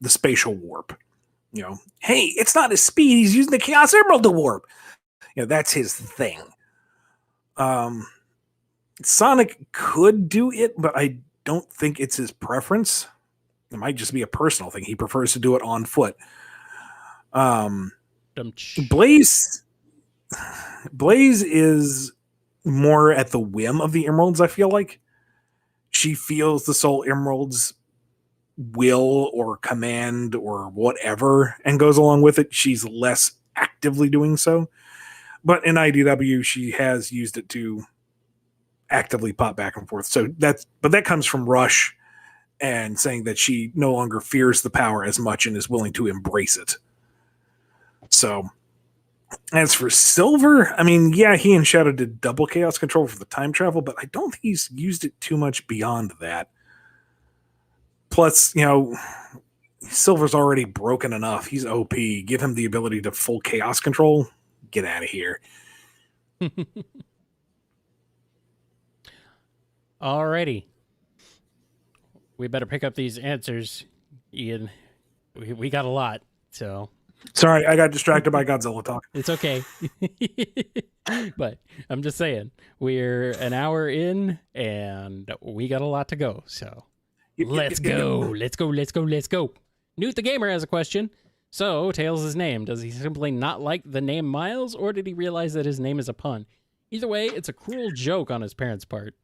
spatial warp. You know, hey, it's not his speed, he's using the Chaos Emerald to warp. You know, that's his thing. Sonic could do it, but I don't think it's his preference. It might just be a personal thing. He prefers to do it on foot. Blaze is more at the whim of the Emeralds, I feel like. She feels the Soul Emeralds will or command or whatever and goes along with it. She's less actively doing so. But in IDW, she has used it to actively pop back and forth. So that comes from Rush and saying that she no longer fears the power as much and is willing to embrace it. So as for Silver, I mean, yeah, he and Shadow did double Chaos Control for the time travel, but I don't think he's used it too much beyond that. Plus, you know, Silver's already broken enough. He's OP. Give him the ability to full Chaos Control. Get out of here. Alrighty. We better pick up these answers, Ian. We got a lot, so. Sorry, I got distracted by Godzilla talk. It's okay. But I'm just saying, we're an hour in, and we got a lot to go, so. Let's go. Newt the Gamer has a question. So, Tails' name, does he simply not like the name Miles, or did he realize that his name is a pun? Either way, it's a cruel joke on his parents' part.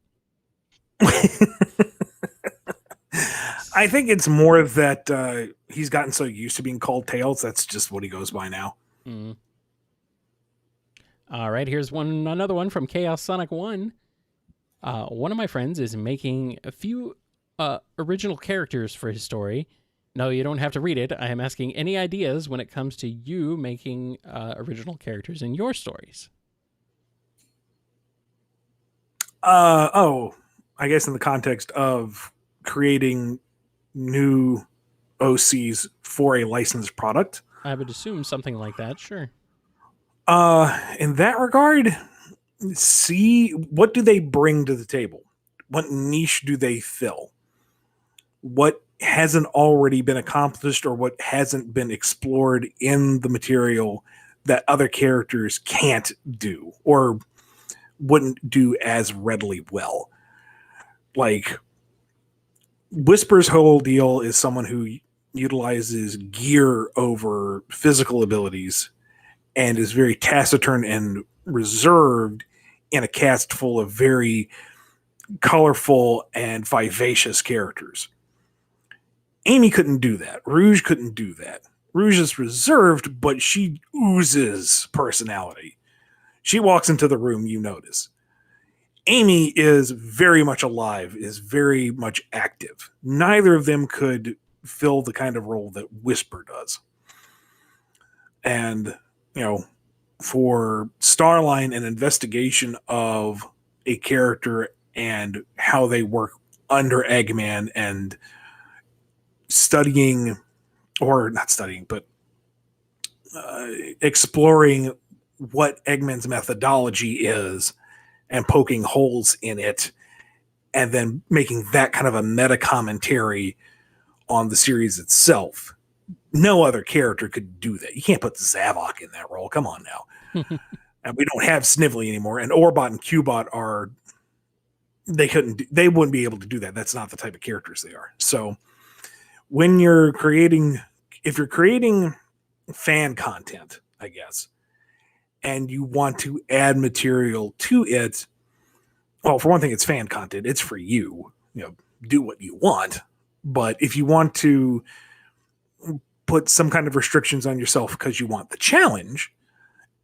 I think it's more that he's gotten so used to being called Tails, that's just what he goes by now. All right, here's another one from Chaos Sonic 1. One of my friends is making a few original characters for his story. No, you don't have to read it. I am asking any ideas when it comes to you making original characters in your stories. Oh, I guess in the context of creating new OCs for a licensed product. I would assume something like that. Sure. In that regard, see what do they bring to the table? What niche do they fill? What hasn't already been accomplished or what hasn't been explored in the material that other characters can't do or wouldn't do as readily well? Like, Whisper's whole deal is someone who utilizes gear over physical abilities and is very taciturn and reserved in a cast full of very colorful and vivacious characters. Amy couldn't do that. Rouge couldn't do that. Rouge is reserved, but she oozes personality. She walks into the room, you notice. Amy is very much alive, is very much active. Neither of them could fill the kind of role that Whisper does. And, for Starline, an investigation of a character and how they work under Eggman and studying, or not studying, but exploring what Eggman's methodology is and poking holes in it and then making that kind of a meta commentary on the series itself. No other character could do that. You can't put Zavok in that role. Come on now. And we don't have Snively anymore. And Orbot and Cubot they wouldn't be able to do that. That's not the type of characters they are. So if you're creating fan content, I guess, and you want to add material to it, well, for one thing, it's fan content. It's for you. Do what you want. But if you want to put some kind of restrictions on yourself because you want the challenge,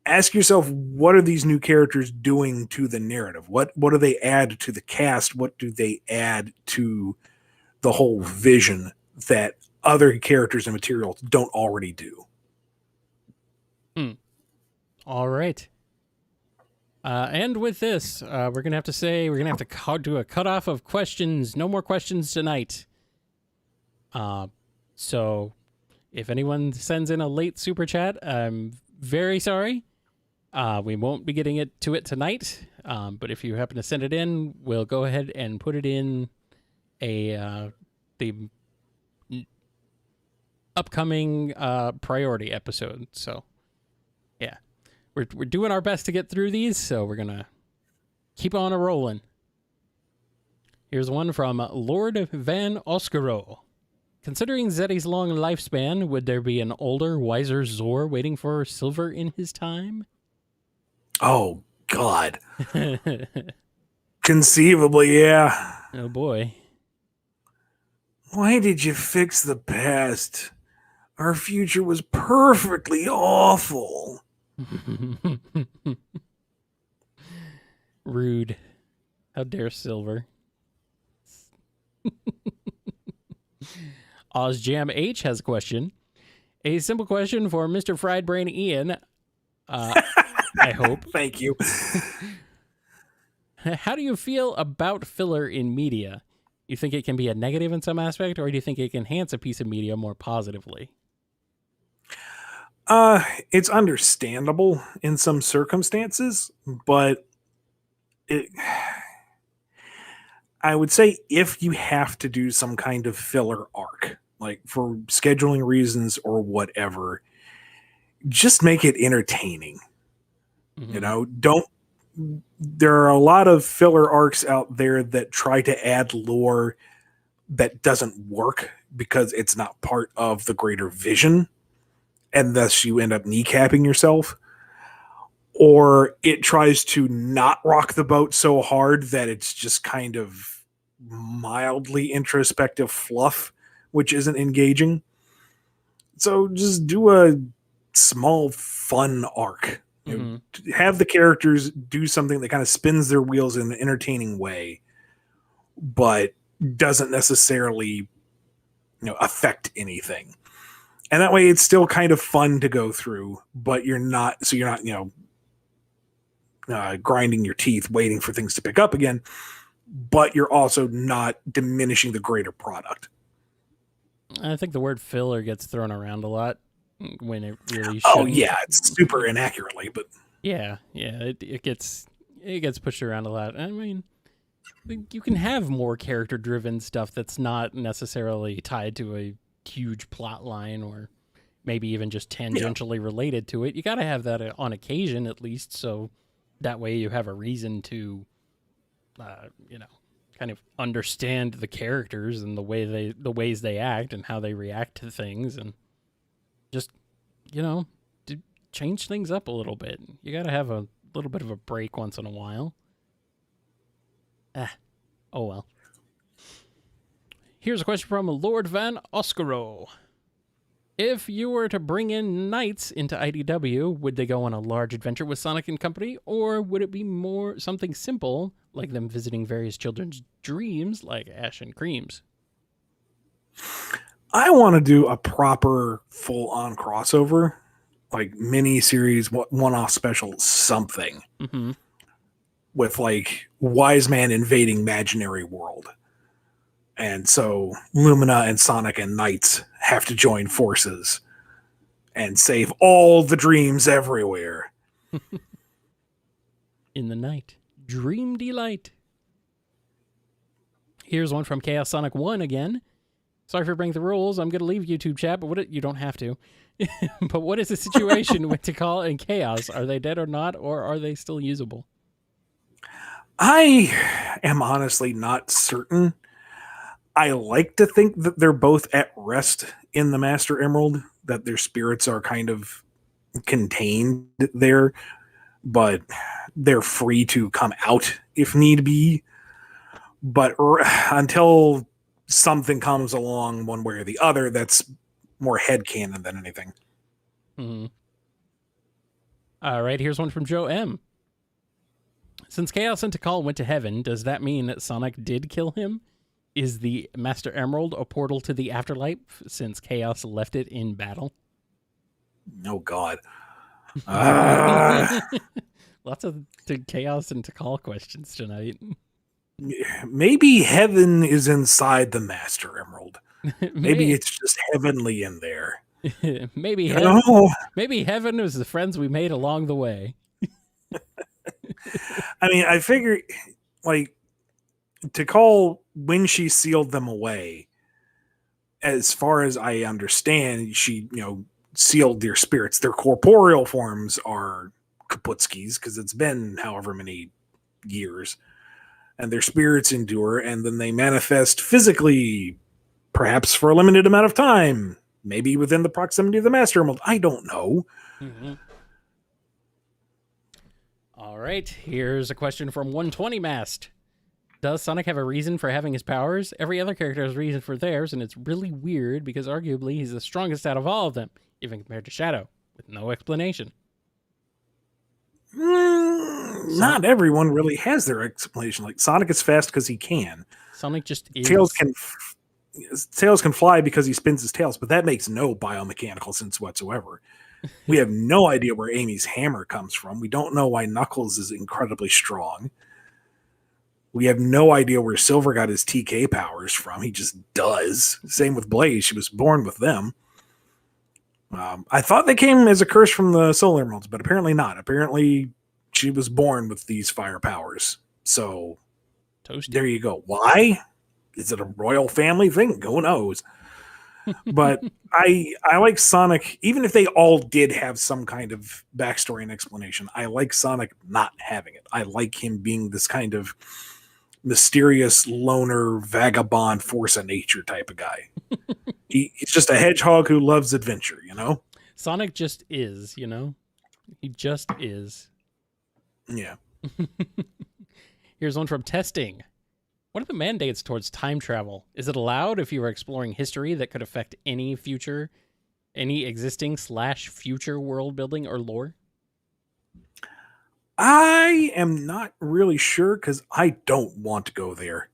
ask yourself, what are these new characters doing to the narrative? What do they add to the cast? What do they add to the whole vision that other characters and materials don't already do? All right. And with this, we're going to have to do a cutoff of questions. No more questions tonight. So if anyone sends in a late super chat, I'm very sorry. We won't be getting to it tonight. But if you happen to send it in, we'll go ahead and put it in the upcoming priority episode. So yeah, we're doing our best to get through these, so we're gonna keep on a rolling. Here's one from Lord Van Oscaro. Considering Zeddy's long lifespan, would there be an older, wiser Zor waiting for Silver in his time? Oh, God. Conceivably, yeah. Oh, boy. Why did you fix the past? Our future was perfectly awful. Rude. How dare Silver? OzJam H has a question. A simple question for Mr. Fried Brain Ian. I hope. Thank you. How do you feel about filler in media? You think it can be a negative in some aspect, or do you think it can enhance a piece of media more positively? It's understandable in some circumstances, but I would say if you have to do some kind of filler arc, like for scheduling reasons or whatever, just make it entertaining. Mm-hmm. There are a lot of filler arcs out there that try to add lore that doesn't work because it's not part of the greater vision, and thus you end up kneecapping yourself. Or it tries to not rock the boat so hard that it's just kind of mildly introspective fluff, which isn't engaging. So just do a small, fun arc. Mm-hmm. Have the characters do something that kind of spins their wheels in an entertaining way, but doesn't necessarily, affect anything. And that way it's still kind of fun to go through, but you're not grinding your teeth, waiting for things to pick up again, but you're also not diminishing the greater product. I think the word filler gets thrown around a lot when it really shouldn't. Oh yeah, it's super inaccurately, but yeah, it gets pushed around a lot. I mean, you can have more character-driven stuff that's not necessarily tied to a huge plot line or maybe even just tangentially related to it. You got to have that on occasion at least, so that way you have a reason to, kind of understand the characters and the ways they act and how they react to things, and just to change things up a little bit. You got to have a little bit of a break once in a while. Oh well. Here's a question from Lord Van Oscaro. If you were to bring in knights into IDW, would they go on a large adventure with Sonic and Company, or would it be more something simple, like them visiting various children's dreams, like Ash and Creams? I want to do a proper full-on crossover, like mini-series, one-off special, something. Mm-hmm. With like Wise Man invading imaginary world. And so Lumina and Sonic and Knights have to join forces and save all the dreams everywhere. In the night. Dream delight. Here's one from Chaos Sonic 1 again. Sorry for breaking the rules. I'm going to leave YouTube chat, but you don't have to. But what is the situation with Tikal and Chaos? Are they dead or not, or are they still usable? I am honestly not certain. I like to think that they're both at rest in the Master Emerald, that their spirits are kind of contained there, but they're free to come out if need be. But until something comes along one way or the other, that's more headcanon than anything. Mm-hmm. All right, here's one from Joe M. Since Chaos and Tikal went to heaven, does that mean that Sonic did kill him? Is the Master Emerald a portal to the afterlife since Chaos left it in battle? Oh, God. Lots of Chaos and Tikal questions tonight. Maybe heaven is inside the Master Emerald. Maybe it's just heavenly in there. Maybe heaven was the friends we made along the way. I mean, I figure, like, Tikal, when she sealed them away, as far as I understand, she, sealed their spirits. Their corporeal forms are Kaputskis, because it's been however many years, and their spirits endure, and then they manifest physically, perhaps for a limited amount of time, maybe within the proximity of the Master Emerald. I don't know. Mm-hmm. All right, here's a question from 120 Mast. Does Sonic have a reason for having his powers? Every other character has a reason for theirs, and it's really weird because arguably he's the strongest out of all of them, even compared to Shadow, with no explanation. Not everyone really has their explanation. Like, Sonic is fast because he can. Sonic just is. Tails can fly because he spins his tails, but that makes no biomechanical sense whatsoever. We have no idea where Amy's hammer comes from. We don't know why Knuckles is incredibly strong. We have no idea where Silver got his TK powers from. He just does. Same with Blaze. She was born with them. I thought they came as a curse from the Solar Emeralds, but apparently not. Apparently she was born with these fire powers. So Toasty. There you go. Why? Is it a royal family thing? Who knows? But I like Sonic, even if they all did have some kind of backstory and explanation, I like Sonic not having it. I like him being this kind of mysterious loner vagabond force of nature type of guy. He's just a hedgehog who loves adventure, Sonic just is, He just is. Yeah. Here's one from Testing. What are the mandates towards time travel? Is it allowed if you are exploring history that could affect any existing / future world building or lore? I am not really sure because I don't want to go there.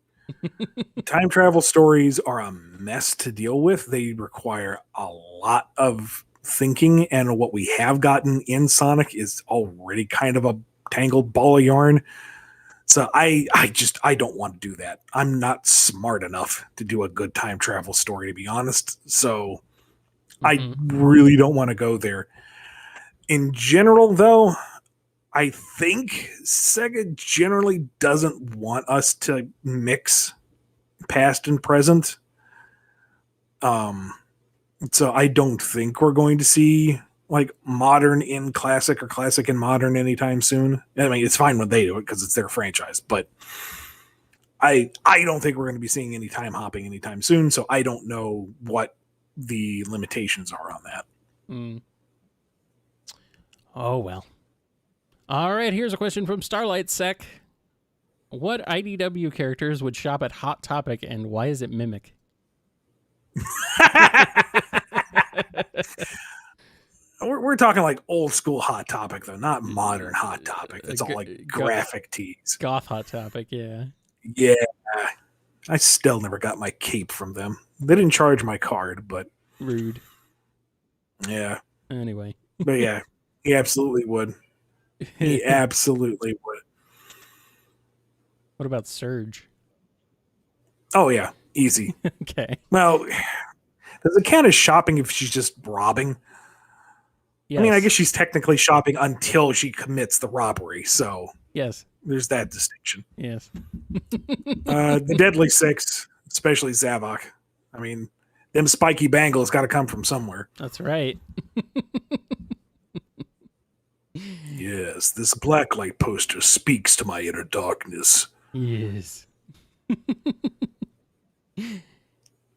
Time travel stories are a mess to deal with. They require a lot of thinking, and what we have gotten in Sonic is already kind of a tangled ball of yarn. So I don't want to do that. I'm not smart enough to do a good time travel story, to be honest. So I really don't want to go there. In general, though, I think SEGA generally doesn't want us to mix past and present. So I don't think we're going to see like modern in classic or classic in modern anytime soon. I mean, it's fine when they do it because it's their franchise, but I don't think we're going to be seeing any time hopping anytime soon. So I don't know what the limitations are on that. Oh, well. All right, here's a question from Starlight Sec. What IDW characters would shop at Hot Topic, and why is it Mimic? We're talking like old school Hot Topic, though, not modern Hot Topic. It's all like graphic tees. Goth Hot Topic, yeah. Yeah. I still never got my cape from them. They didn't charge my card, but... Rude. Yeah. Anyway. But yeah, he absolutely would. He absolutely would. What about Surge? Oh, yeah. Easy. Okay. Well, does it count as shopping if she's just robbing? Yes. I mean, I guess she's technically shopping until she commits the robbery, so... Yes. There's that distinction. Yes. The Deadly Six, especially Zavok. I mean, them spiky bangles got to come from somewhere. That's right. Yes, this blacklight poster speaks to my inner darkness. Yes.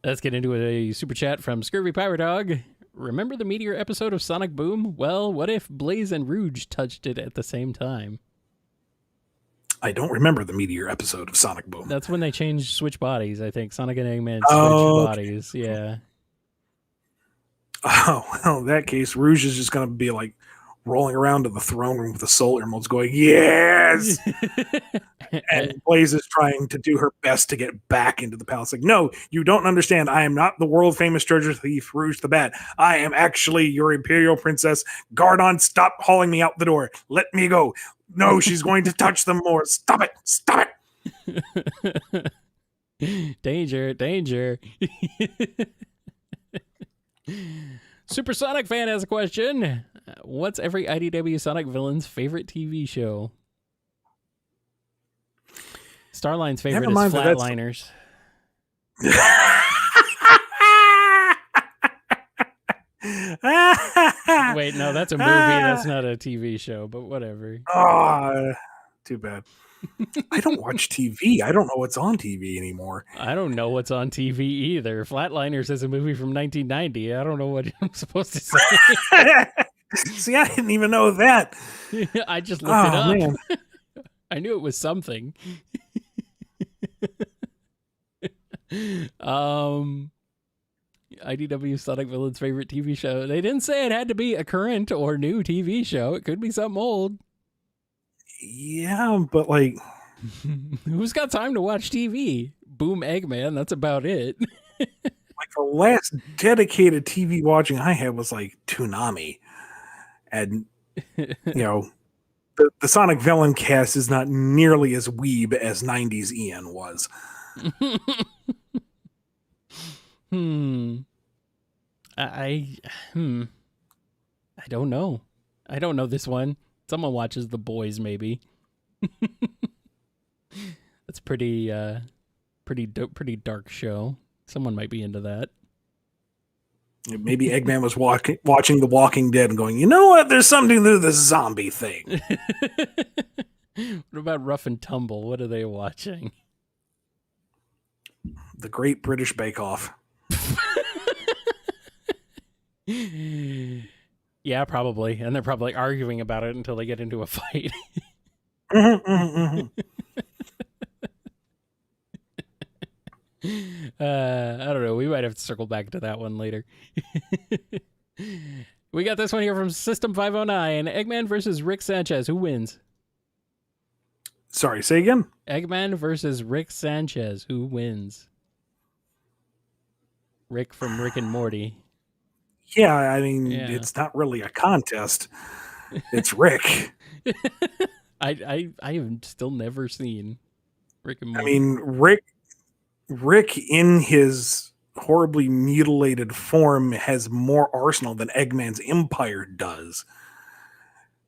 Let's get into a super chat from Scurvy Pirate Dog. Remember the Meteor episode of Sonic Boom? Well, what if Blaze and Rouge touched it at the same time? I don't remember the Meteor episode of Sonic Boom. That's when they changed switch bodies, I think. Sonic and Eggman switched bodies, yeah. Oh, well, in that case, Rouge is just going to be like rolling around to the throne room with the soul emeralds going, yes! And Blaze is trying to do her best to get back into the palace. Like, no, you don't understand. I am not the world famous treasure thief, Rouge the Bat. I am actually your imperial princess. Gardon, stop hauling me out the door. Let me go. No, she's going to touch them more. Stop it. Stop it. Danger, danger. Supersonic fan has a question. What's every IDW Sonic villain's favorite TV show? Starline's favorite is Flatliners. Wait, no, that's a movie. That's not a TV show, but whatever. Oh, too bad. I don't watch TV. I don't know what's on TV anymore. I don't know what's on TV either. Flatliners is a movie from 1990. I don't know what I'm supposed to say. See, I didn't even know that. I just looked it up. Man. I knew it was something. IDW Sonic Villain's favorite TV show. They didn't say it had to be a current or new TV show. It could be something old. Yeah, but like... Who's got time to watch TV? Boom Eggman, that's about it. Like the last dedicated TV watching I had was like Toonami. And, you know, the Sonic Villain cast is not nearly as weeb as 90s Ian was. I don't know. I don't know this one. Someone watches The Boys, maybe. That's pretty dark show. Someone might be into that. Maybe Eggman was watching The Walking Dead and going, you know what? There's something to this zombie thing. What about Rough and Tumble? What are they watching? The Great British Bake Off. Yeah, probably. And they're probably arguing about it until they get into a fight. I don't know. We might have to circle back to that one later. We got this one here from System 509. Eggman versus Rick Sanchez. Who wins? Sorry, say again? Eggman versus Rick Sanchez. Who wins? Rick from Rick and Morty. Yeah, I mean, It's not really a contest. It's Rick. I have still never seen Rick and I Morty. mean, Rick in his horribly mutilated form has more arsenal than Eggman's empire does.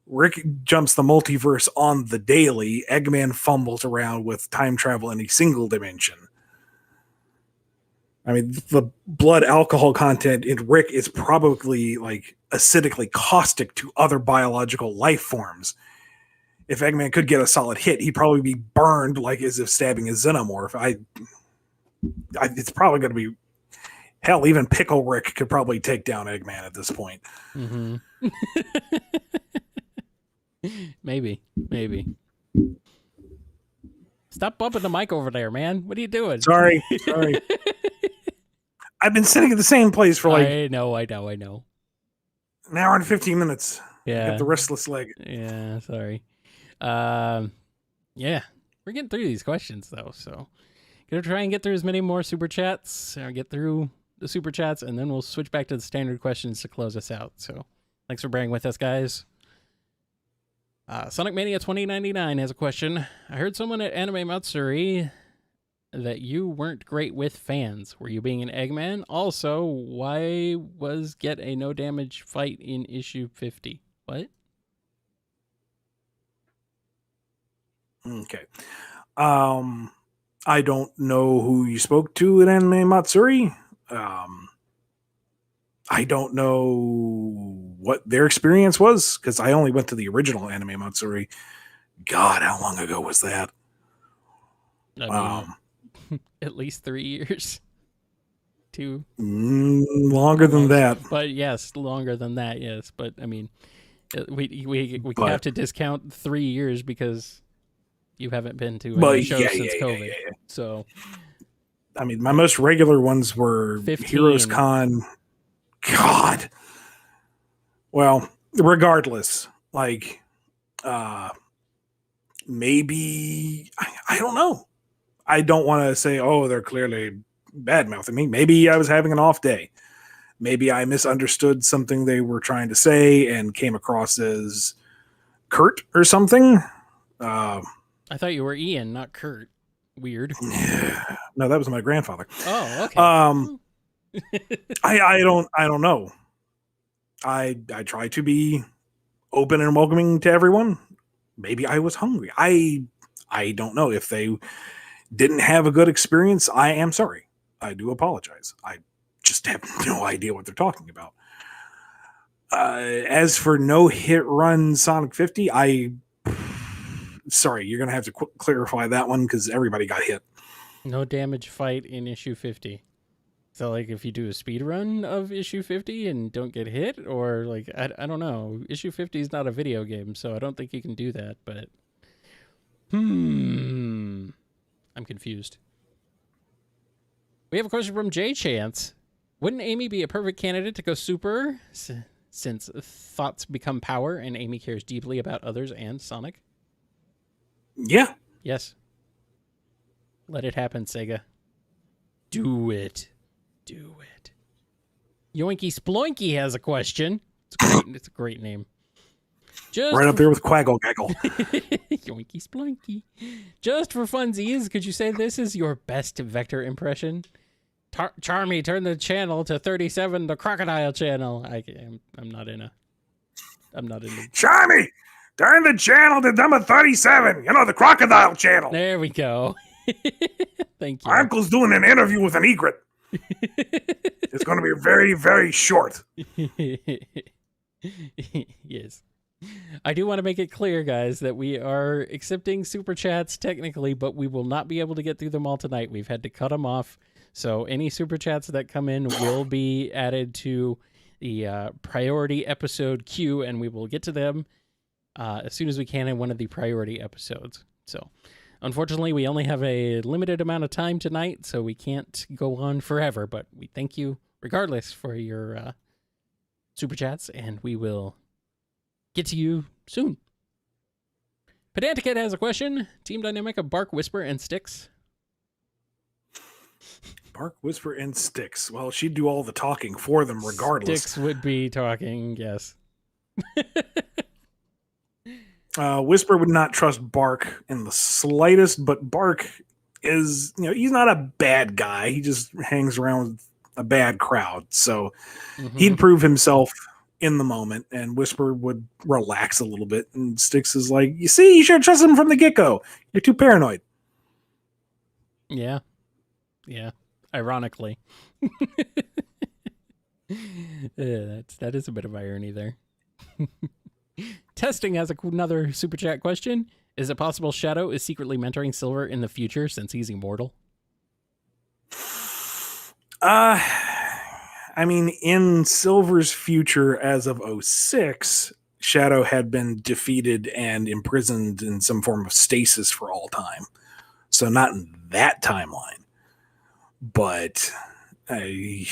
Rick jumps the multiverse on the daily. Eggman fumbles around with time travel in a single dimension. I mean, the blood alcohol content in Rick is probably like acidically caustic to other biological life forms. If Eggman could get a solid hit, he'd probably be burned like as if stabbing a xenomorph. It's probably going to be hell. Even Pickle Rick could probably take down Eggman at this point. Mm-hmm. Maybe. Stop bumping the mic over there, man. What are you doing? Sorry. I've been sitting at the same place for like I know. an hour and 15 minutes. Yeah. Get the restless leg. Yeah, sorry. Yeah. We're getting through these questions though, so gonna try and get through as many more super chats, or get through the super chats, and then we'll switch back to the standard questions to close us out. So thanks for bearing with us, guys. Sonic Mania 2099 has a question. I heard someone at Anime Matsuri that you weren't great with fans. Were you being an Eggman? Also, why was Get a No Damage fight in issue 50? What? Okay. I don't know who you spoke to at Anime Matsuri. I don't know what their experience was because I only went to the original Anime Matsuri. God, how long ago was that? I mean, at least 3 years. 2. Longer than that. But yes, longer than that, yes. But I mean, we have to discount 3 years because you haven't been to any shows since COVID. Yeah. So, I mean, my most regular ones were 15. Heroes Con. God. Well, regardless, like, maybe I don't know. I don't want to say, oh, they're clearly bad mouthing me. Maybe I was having an off day. Maybe I misunderstood something they were trying to say and came across as curt or something. I thought you were Ian, not Kurt. Weird. No, that was my grandfather. Oh, okay. I don't know. I try to be open and welcoming to everyone. Maybe I was hungry. I don't know. If they didn't have a good experience, I am sorry. I do apologize. I just have no idea what they're talking about. As for no hit run Sonic 50, sorry, you're going to have to clarify that one because everybody got hit. No damage fight in issue 50. So, like, if you do a speed run of issue 50 and don't get hit, or, like, I don't know. Issue 50 is not a video game, so I don't think you can do that, but... I'm confused. We have a question from J Chance. Wouldn't Amy be a perfect candidate to go super, since thoughts become power and Amy cares deeply about others and Sonic? Yeah. Yes. Let it happen, Sega. Do it. Yoinky Sploinky has a question. It's a great name. Just right up there with Quaggle Gaggle. Yoinky Sploinky. Just for funsies, could you say this is your best Vector impression? Charmy, turn the channel to 37, the crocodile channel. I'm not in. Charmy, turn the channel to number 37. You know, the crocodile channel. There we go. Thank you. My uncle's doing an interview with an egret. It's going to be very, very short. Yes. I do want to make it clear, guys, that we are accepting super chats technically, but we will not be able to get through them all tonight. We've had to cut them off. So any super chats that come in will be added to the priority episode queue, and we will get to them as soon as we can in one of the priority episodes. So unfortunately, we only have a limited amount of time tonight, so we can't go on forever, but we thank you regardless for your super chats, and we will get to you soon. Pedanticate has a question. Team dynamic of Bark, Whisper, and Sticks. Bark, Whisper, and Sticks. Well, she'd do all the talking for them regardless. Sticks would be talking, yes. Whisper would not trust Bark in the slightest, but Bark is, he's not a bad guy. He just hangs around with a bad crowd. So he'd prove himself in the moment, and Whisper would relax a little bit, and Styx is like, you see, you should trust him from the get-go. You're too paranoid. Yeah. Ironically. That is a bit of irony there. Testing has another super chat question. Is it possible Shadow is secretly mentoring Silver in the future since he's immortal? I mean, in Silver's future as of 06, Shadow had been defeated and imprisoned in some form of stasis for all time. So not in that timeline. But the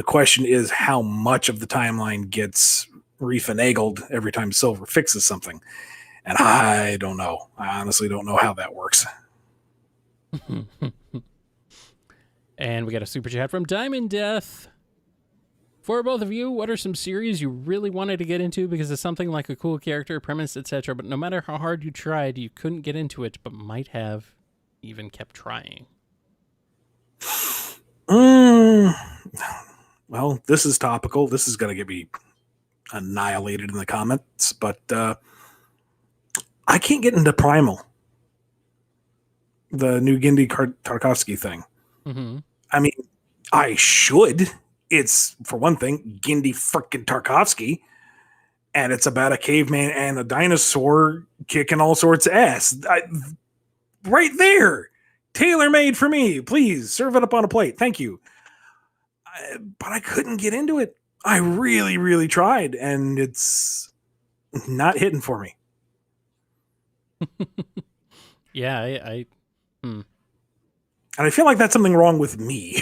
question is how much of the timeline gets refinagled every time Silver fixes something. And I don't know. I honestly don't know how that works. And we got a super chat from Diamond Death. For both of you, what are some series you really wanted to get into because of something like a cool character, premise, etc., but no matter how hard you tried, you couldn't get into it, but might have even kept trying? Well, this is topical. This is going to get me annihilated in the comments, but I can't get into Primal, the new Genndy Tarkovsky thing. I mean, I should. It's, for one thing, Genndy frickin' Tarkovsky, and it's about a caveman and a dinosaur kicking all sorts of ass. Right there. Tailor-made for me. Please, serve it up on a plate. Thank you. But I couldn't get into it. I really, really tried, and it's not hitting for me. Yeah, And I feel like that's something wrong with me.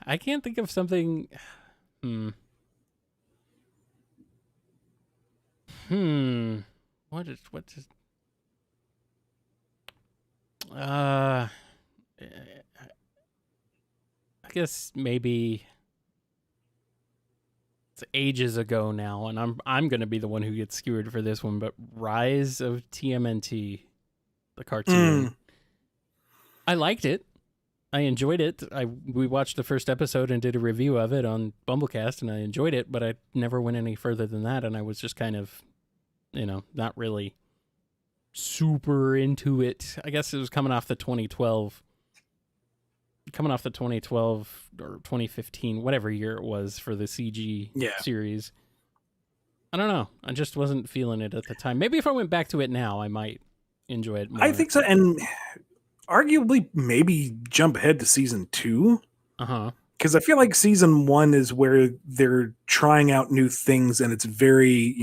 I can't think of something. What is I guess maybe it's ages ago now, and I'm gonna be the one who gets skewered for this one, but Rise of TMNT, the cartoon. I liked it. I enjoyed it. We watched the first episode and did a review of it on BumbleKast, and I enjoyed it, but I never went any further than that, and I was just kind of, not really super into it. I guess it was coming off the 2012 or 2015, whatever year it was for the CG series. I don't know. I just wasn't feeling it at the time. Maybe if I went back to it now, I might enjoy it more. I think so, and arguably maybe jump ahead to season 2. Because I feel like season 1 is where they're trying out new things, and it's very,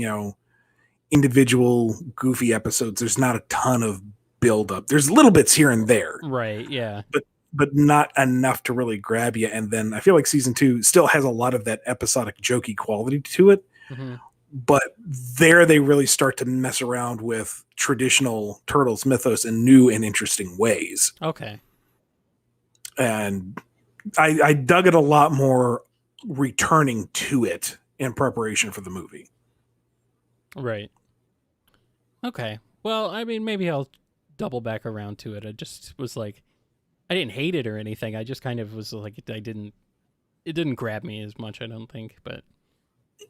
individual goofy episodes. There's not a ton of build up. There's little bits here and there. Right, yeah. But not enough to really grab you. And then I feel like season 2 still has a lot of that episodic jokey quality to it. But there they really start to mess around with traditional Turtles mythos in new and interesting ways. Okay. And I dug it a lot more returning to it in preparation for the movie. Right. Okay. Well, I mean, maybe I'll double back around to it. I just was like, I didn't hate it or anything. I just kind of was like, it didn't grab me as much, I don't think, but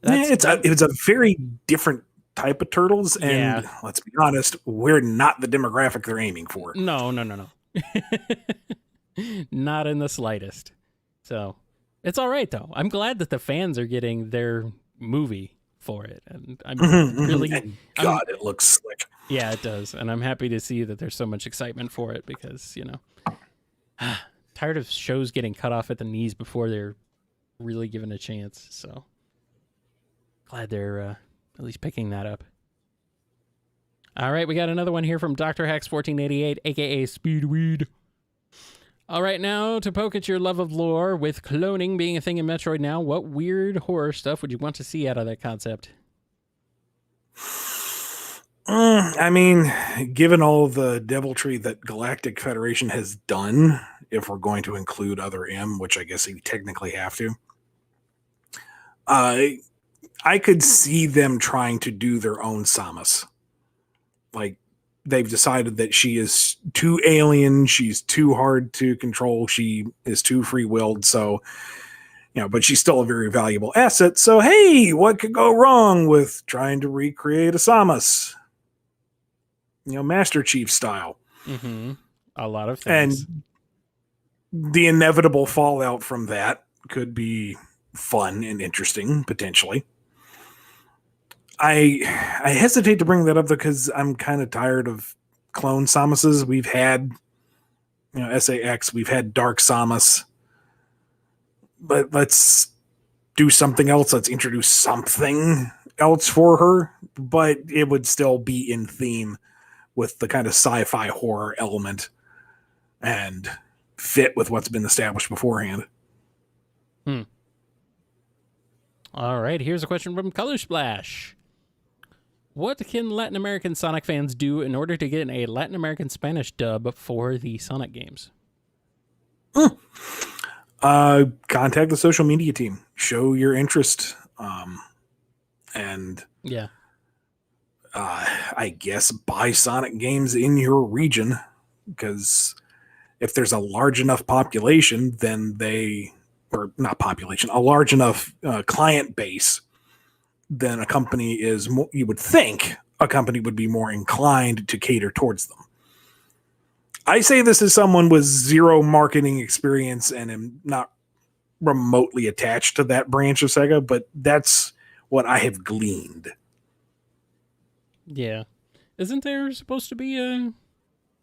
it's a very different type of Turtles, and let's be honest, we're not the demographic they're aiming for. No. Not in the slightest. So it's all right though. I'm glad that the fans are getting their movie for it, and I'm really and God, it looks slick. Yeah, it does, and I'm happy to see that there's so much excitement for it because tired of shows getting cut off at the knees before they're really given a chance. So glad they're at least picking that up. All right, we got another one here from Dr. Hacks 1488, aka Speedweed. All right, now to poke at your love of lore, with cloning being a thing in Metroid now, what weird horror stuff would you want to see out of that concept? I mean, given all the deviltry that Galactic Federation has done, if we're going to include Other M, which I guess you technically have to, I I could see them trying to do their own Samus. Like, they've decided that she is too alien, she's too hard to control, she is too free-willed, so, but she's still a very valuable asset. So, hey, what could go wrong with trying to recreate a Samus? Master Chief style. Mm-hmm. A lot of things. And the inevitable fallout from that could be fun and interesting, potentially. I hesitate to bring that up because I'm kind of tired of clone Samuses. We've had, SAX, we've had Dark Samus. But let's do something else. Let's introduce something else for her. But it would still be in theme with the kind of sci-fi horror element and fit with what's been established beforehand. All right, here's a question from Color Splash. What can Latin American Sonic fans do in order to get a Latin American Spanish dub for the Sonic games? Contact the social media team. Show your interest. And yeah, I guess buy Sonic games in your region, because if there's a large enough population, then a large enough client base, then a company is more, you would think a company would be more inclined to cater towards them. I say this as someone with zero marketing experience and am not remotely attached to that branch of SEGA, but that's what I have gleaned. Yeah. Isn't there supposed to be a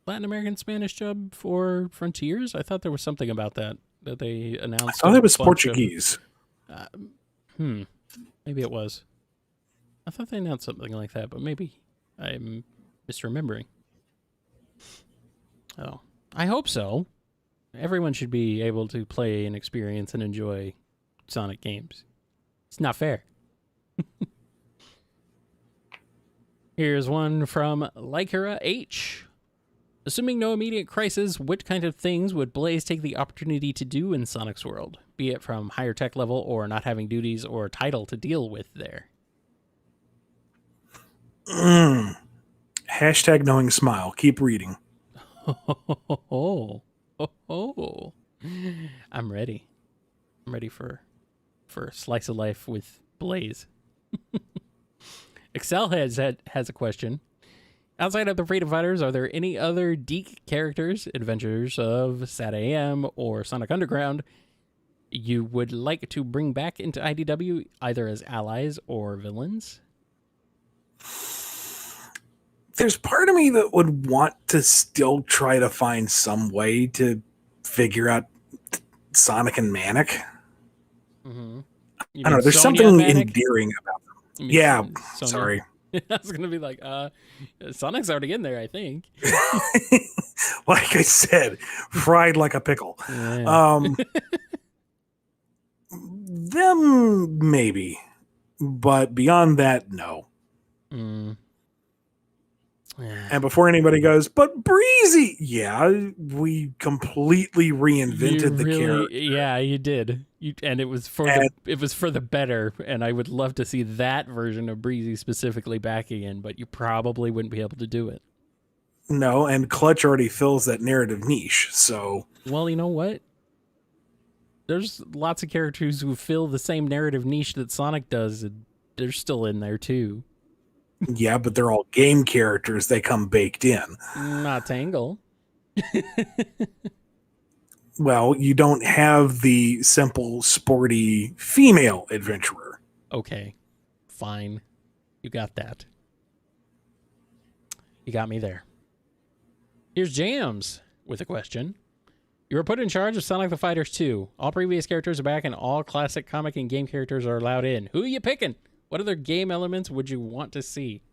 Latin American Spanish dub for Frontiers? I thought there was something about that they announced. I thought it was Portuguese. Maybe it was. I thought they announced something like that, but maybe I'm misremembering. Oh, I hope so. Everyone should be able to play and experience and enjoy Sonic games. It's not fair. Here's one from Lycera H. Assuming no immediate crisis, what kind of things would Blaze take the opportunity to do in Sonic's world? Be it from higher tech level or not having duties or a title to deal with there. Hashtag knowing smile. Keep reading. I'm ready. I'm ready for a slice of life with Blaze. Excel has a question. Outside of the Freedom Fighters, are there any other Deke characters, adventures of Sat AM or Sonic Underground, you would like to bring back into IDW, either as allies or villains? There's part of me that would want to still try to find some way to figure out Sonic and Manic. Mm-hmm. I don't know. There's something endearing about them. Yeah, Sonya? sorry. I was going to be like, Sonic's already in there, I think. Like I said, fried like a pickle. Yeah. Them, maybe. But beyond that, no. And before anybody goes, but Breezy, yeah, we completely reinvented the character. Yeah, you did. And it was for the better. And I would love to see that version of Breezy specifically back again, but you probably wouldn't be able to do it. No, and Clutch already fills that narrative niche. So, well, you know what? There's lots of characters who fill the same narrative niche that Sonic does, and they're still in there too. Yeah, but they're all game characters. They come baked in. Not Tangle. Well, you don't have the simple, sporty female adventurer. Okay, fine. You got that. You got me there. Here's Jams with a question. You were put in charge of Sonic the Fighters 2. All previous characters are back and all classic comic and game characters are allowed in. Who are you picking? What other game elements would you want to see?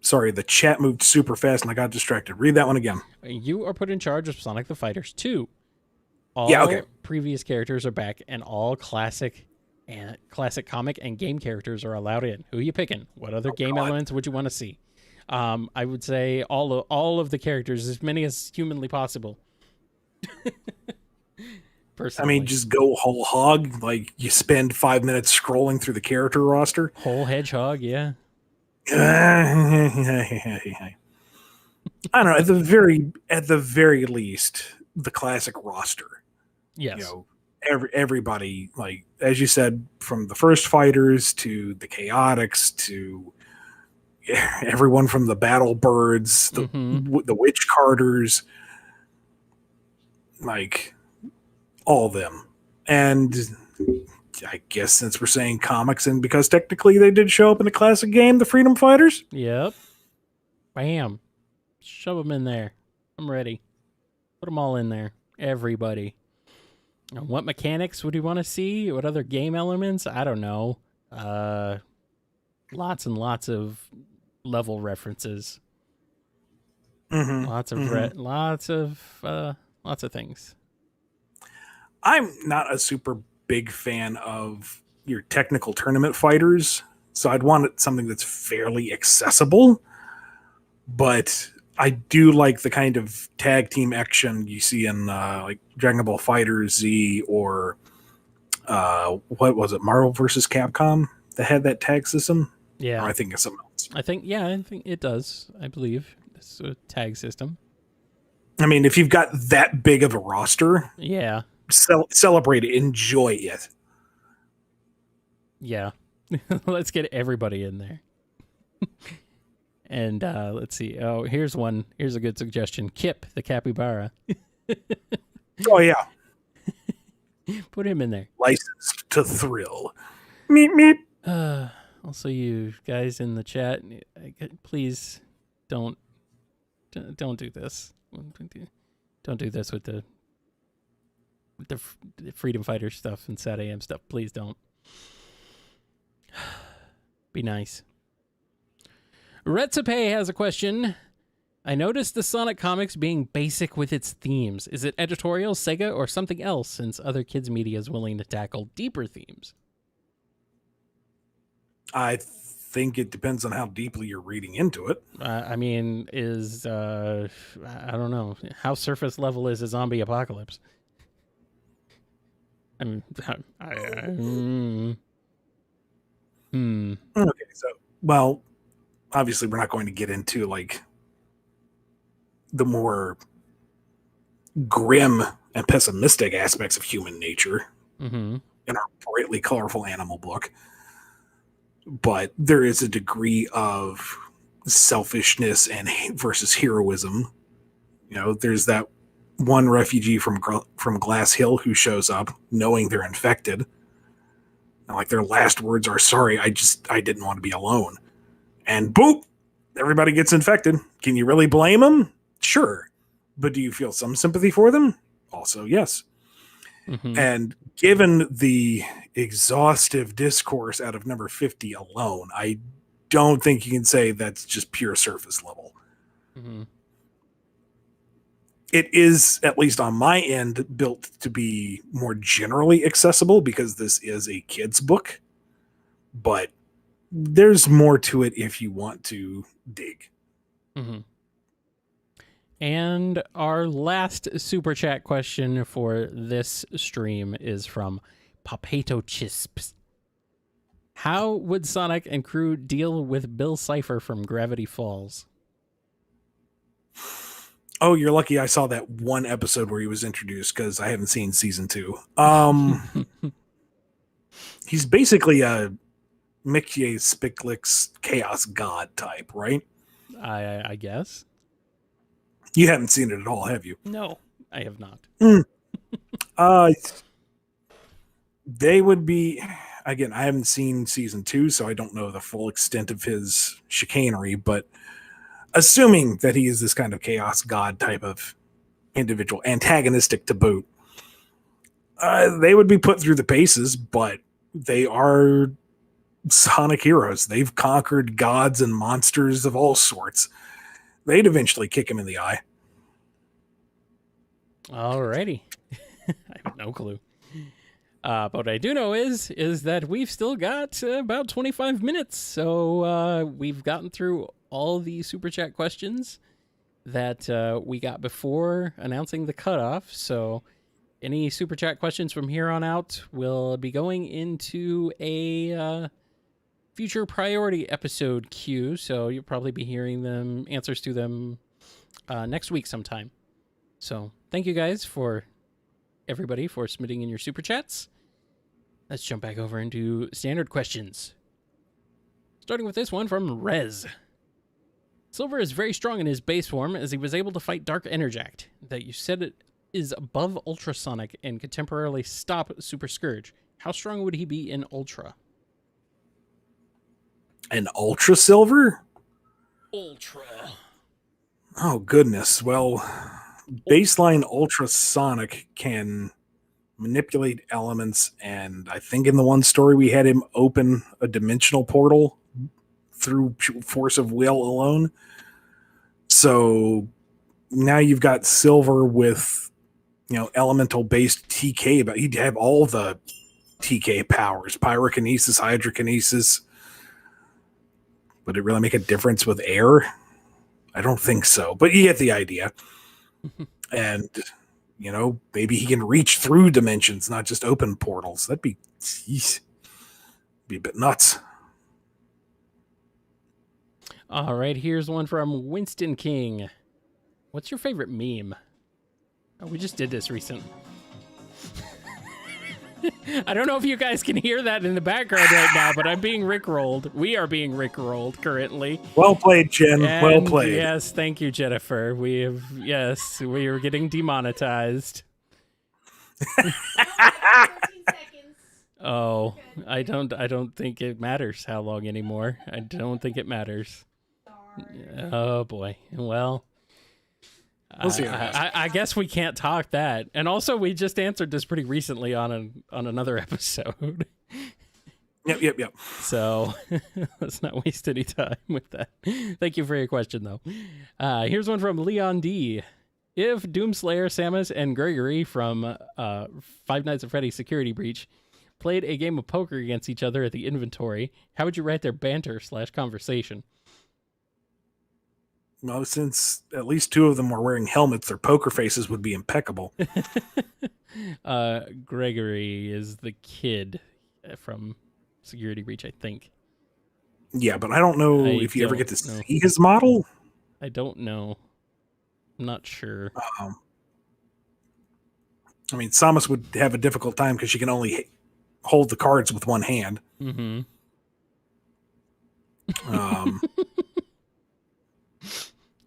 Sorry, the chat moved super fast and I got distracted. Read that one again. You are put in charge of Sonic the Fighters 2. All previous characters are back and all classic comic and game characters are allowed in. Who are you picking? What other game elements would you want to see? I would say all of the characters, as many as humanly possible. I mean, personally. just go whole hog. Like, you spend 5 minutes scrolling through the character roster. Whole hedgehog, yeah. I don't know. At the very least, the classic roster. You Yes. know, everybody, like as you said, from the first fighters to the chaotics to everyone from the battle birds, Mm-hmm. the witch carters, like all of them. And I guess since we're saying comics, and because technically they did show up in the classic game, the Freedom Fighters. Yep. Bam. Shove them in there. I'm ready. Put them all in there. Everybody. What mechanics would you want to see? What other game elements? I don't know. Lots and lots of level references. Mm-hmm. Lots of Mm-hmm. lots of things. I'm not a super big fan of your technical tournament fighters, so I'd want something that's fairly accessible. But I do like the kind of tag team action you see in like Dragon Ball Fighters Z, or what was it, Marvel versus Capcom, that had that tag system? Or Yeah. I think it's something else. I think it does. I believe it's a tag system. I mean, if you've got that big of a roster, Yeah. celebrate it, enjoy it. Yeah. Let's get everybody in there. And let's see. Oh, here's one. Here's a good suggestion. Kip, the capybara. Oh yeah, Put him in there. licensed to thrill. Meep meep. Also, you guys in the chat, please don't do this. Don't do this with the freedom fighter stuff and Sat AM stuff. Please don't. Be nice. Retsupe has a question. I noticed the Sonic comics being basic with its themes. Is it editorial, SEGA, or something else, since other kids' media is willing to tackle deeper themes? I think it depends on how deeply you're reading into it. I mean, I don't know. How surface level is a zombie apocalypse? I mean, Okay, so, well, obviously we're not going to get into like the more grim and pessimistic aspects of human nature Mm-hmm. in our brightly colorful animal book, but there is a degree of selfishness and versus heroism. You know, there's that one refugee from Glass Hill who shows up knowing they're infected, and like their last words are, "Sorry, I didn't want to be alone," and boop, everybody gets infected. Can you really blame them? Sure. But do you feel some sympathy for them? Also, yes. Mm-hmm. And given the exhaustive discourse out of number 50 alone, I don't think you can say that's just pure surface level. Mm-hmm. It is, at least on my end, built to be more generally accessible because this is a kid's book. But there's more to it if you want to dig. Mm-hmm. And our last super chat question for this stream is from Papato Chisps. How would Sonic and crew deal with Bill Cipher from Gravity Falls? Oh, you're lucky I saw that one episode where he was introduced, because I haven't seen season 2. He's basically a Mickey Spicklick's chaos god type, right? I guess. You haven't seen it at all, have you? No, I have not. They would be, again, I haven't seen season 2, so I don't know the full extent of his chicanery, but assuming that he is this kind of chaos god type of individual, antagonistic to boot, they would be put through the paces, but they are Sonic heroes. They've conquered gods and monsters of all sorts. They'd eventually kick him in the eye. Alrighty. I have no clue. But what I do know is that we've still got about 25 minutes. So we've gotten through all the super chat questions that we got before announcing the cutoff. So any super chat questions from here on out will be going into a future priority episode queue. So you'll probably be hearing answers to them next week sometime. So thank you guys everybody for submitting in your super chats. Let's jump back over into standard questions. Starting with this one from Rez. Silver is very strong in his base form as he was able to fight Dark Enerjact, that you said it is above Ultrasonic and could temporarily stop Super Scourge. How strong would he be in Ultra? An Ultra Silver? Ultra. Oh, goodness. Well, baseline Ultrasonic can manipulate elements, and I think in the one story we had him open a dimensional portal through force of will alone. So now you've got Silver with, elemental based TK, but he'd have all the TK powers, pyrokinesis, hydrokinesis. Would it really make a difference with air? I don't think so, but you get the idea. And maybe he can reach through dimensions, not just open portals. That'd be a bit nuts. All right, here's one from Winston King. What's your favorite meme? Oh, we just did this recently. I don't know if you guys can hear that in the background right now, but I'm being rickrolled. We are being rickrolled currently. Well played, Jen. Well played. Yes, thank you, Jennifer. We are getting demonetized. Oh, I don't think it matters how long anymore. I don't think it matters. Oh boy. Well, we'll see. I guess we can't talk that. And also, we just answered this pretty recently on another episode. Yep. So let's not waste any time with that. Thank you for your question, though. Here's one from Leon D. If Doomslayer, Samus, and Gregory from Five Nights at Freddy's Security Breach played a game of poker against each other at the inventory, how would you write their banter/conversation? Well, since at least two of them were wearing helmets, their poker faces would be impeccable. Gregory is the kid from Security Breach, I think. Yeah, but I don't know if you ever get to see his model. I don't know. I'm not sure. I mean, Samus would have a difficult time because she can only hold the cards with one hand. Mm-hmm.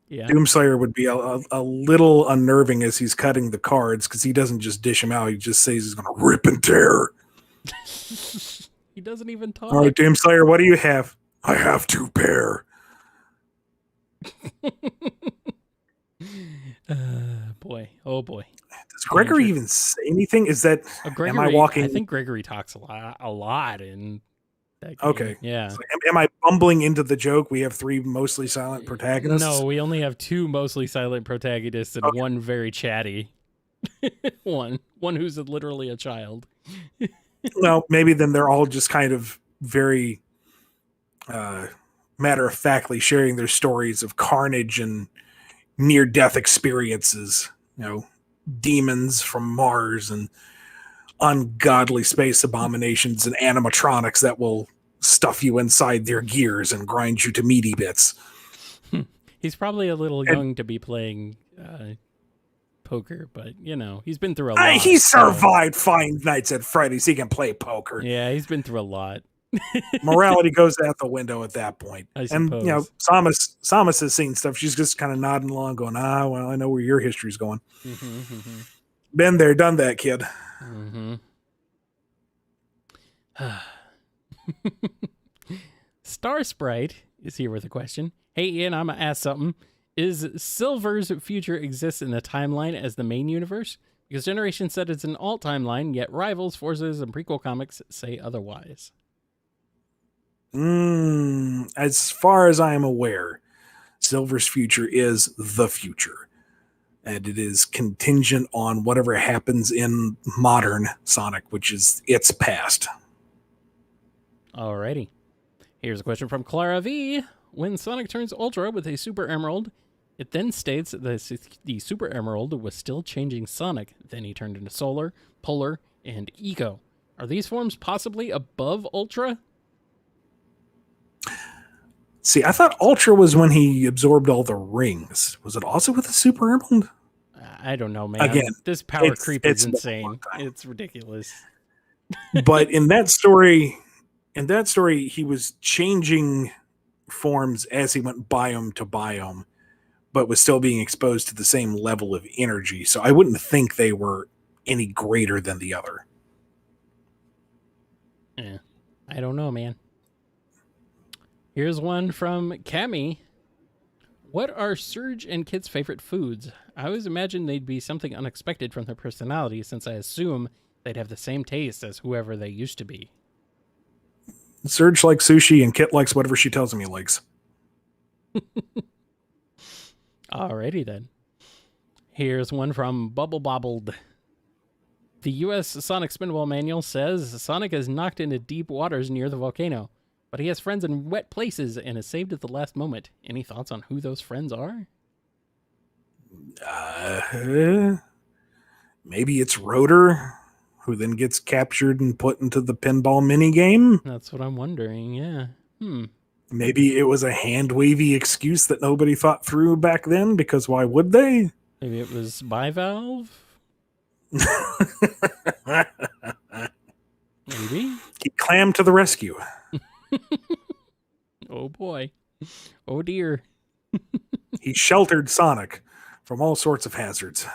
Yeah. Doomslayer would be a little unnerving as he's cutting the cards because he doesn't just dish them out. He just says he's going to rip and tear. He doesn't even talk. All right, Doomslayer, what do you have? I have 2 pair. Boy. Oh, boy. Does Gregory even say anything? Is that... Gregory, am I walking... I think Gregory talks a lot in that game. Okay. Yeah. So am I bumbling into the joke? We have 3 mostly silent protagonists? No, we only have 2 mostly silent protagonists and one very chatty. one who's literally a child. Well, maybe then they're all just kind of very matter-of-factly sharing their stories of carnage and near-death experiences. Demons from Mars and ungodly space abominations and animatronics that will stuff you inside their gears and grind you to meaty bits. He's probably a little young to be playing poker, but he's been through a lot. He survived Five Nights at Freddy's. He can play poker. Yeah, he's been through a lot. Morality goes out the window at that point. I suppose. And Samus has seen stuff. She's just kind of nodding along, going, well, I know where your history's going. Mm-hmm. Been there, done that, kid. Mm-hmm. Star Sprite is here with a question. Hey, Ian, I'm going to ask something. Is Silver's future exists in the timeline as the main universe? Because Generation said it's an alt timeline, yet Rivals, Forces, and prequel comics say otherwise. As far as I am aware, Silver's future is the future. And it is contingent on whatever happens in modern Sonic, which is its past. Alrighty. Here's a question from Clara V. When Sonic turns Ultra with a Super Emerald, It then states that the Super Emerald was still changing Sonic. Then he turned into Solar, Polar, and Eco. Are these forms possibly above Ultra? See, I thought Ultra was when he absorbed all the rings. Was it also with the Super Emerald? I don't know, man. Again, this power it's- creep it's is been a insane. long time. It's ridiculous. But in that story, he was changing forms as he went biome to biome, but was still being exposed to the same level of energy. So I wouldn't think they were any greater than the other. Yeah, I don't know, man. Here's one from Cammy. What are Surge and Kit's favorite foods? I always imagine they'd be something unexpected from their personality, since I assume they'd have the same taste as whoever they used to be. Surge likes sushi and Kit likes whatever she tells him he likes. Alrighty then. Here's one from Bubble Bobbled. The U.S. Sonic Spinball Manual says Sonic is knocked into deep waters near the volcano, but he has friends in wet places and is saved at the last moment. Any thoughts on who those friends are? Maybe it's Rotor, who then gets captured and put into the pinball minigame. That's what I'm wondering, yeah. Maybe it was a hand-wavy excuse that nobody thought through back then, because why would they? Maybe it was Bivalve? Maybe? Clam to the rescue. Oh boy. Oh dear. He sheltered Sonic from all sorts of hazards.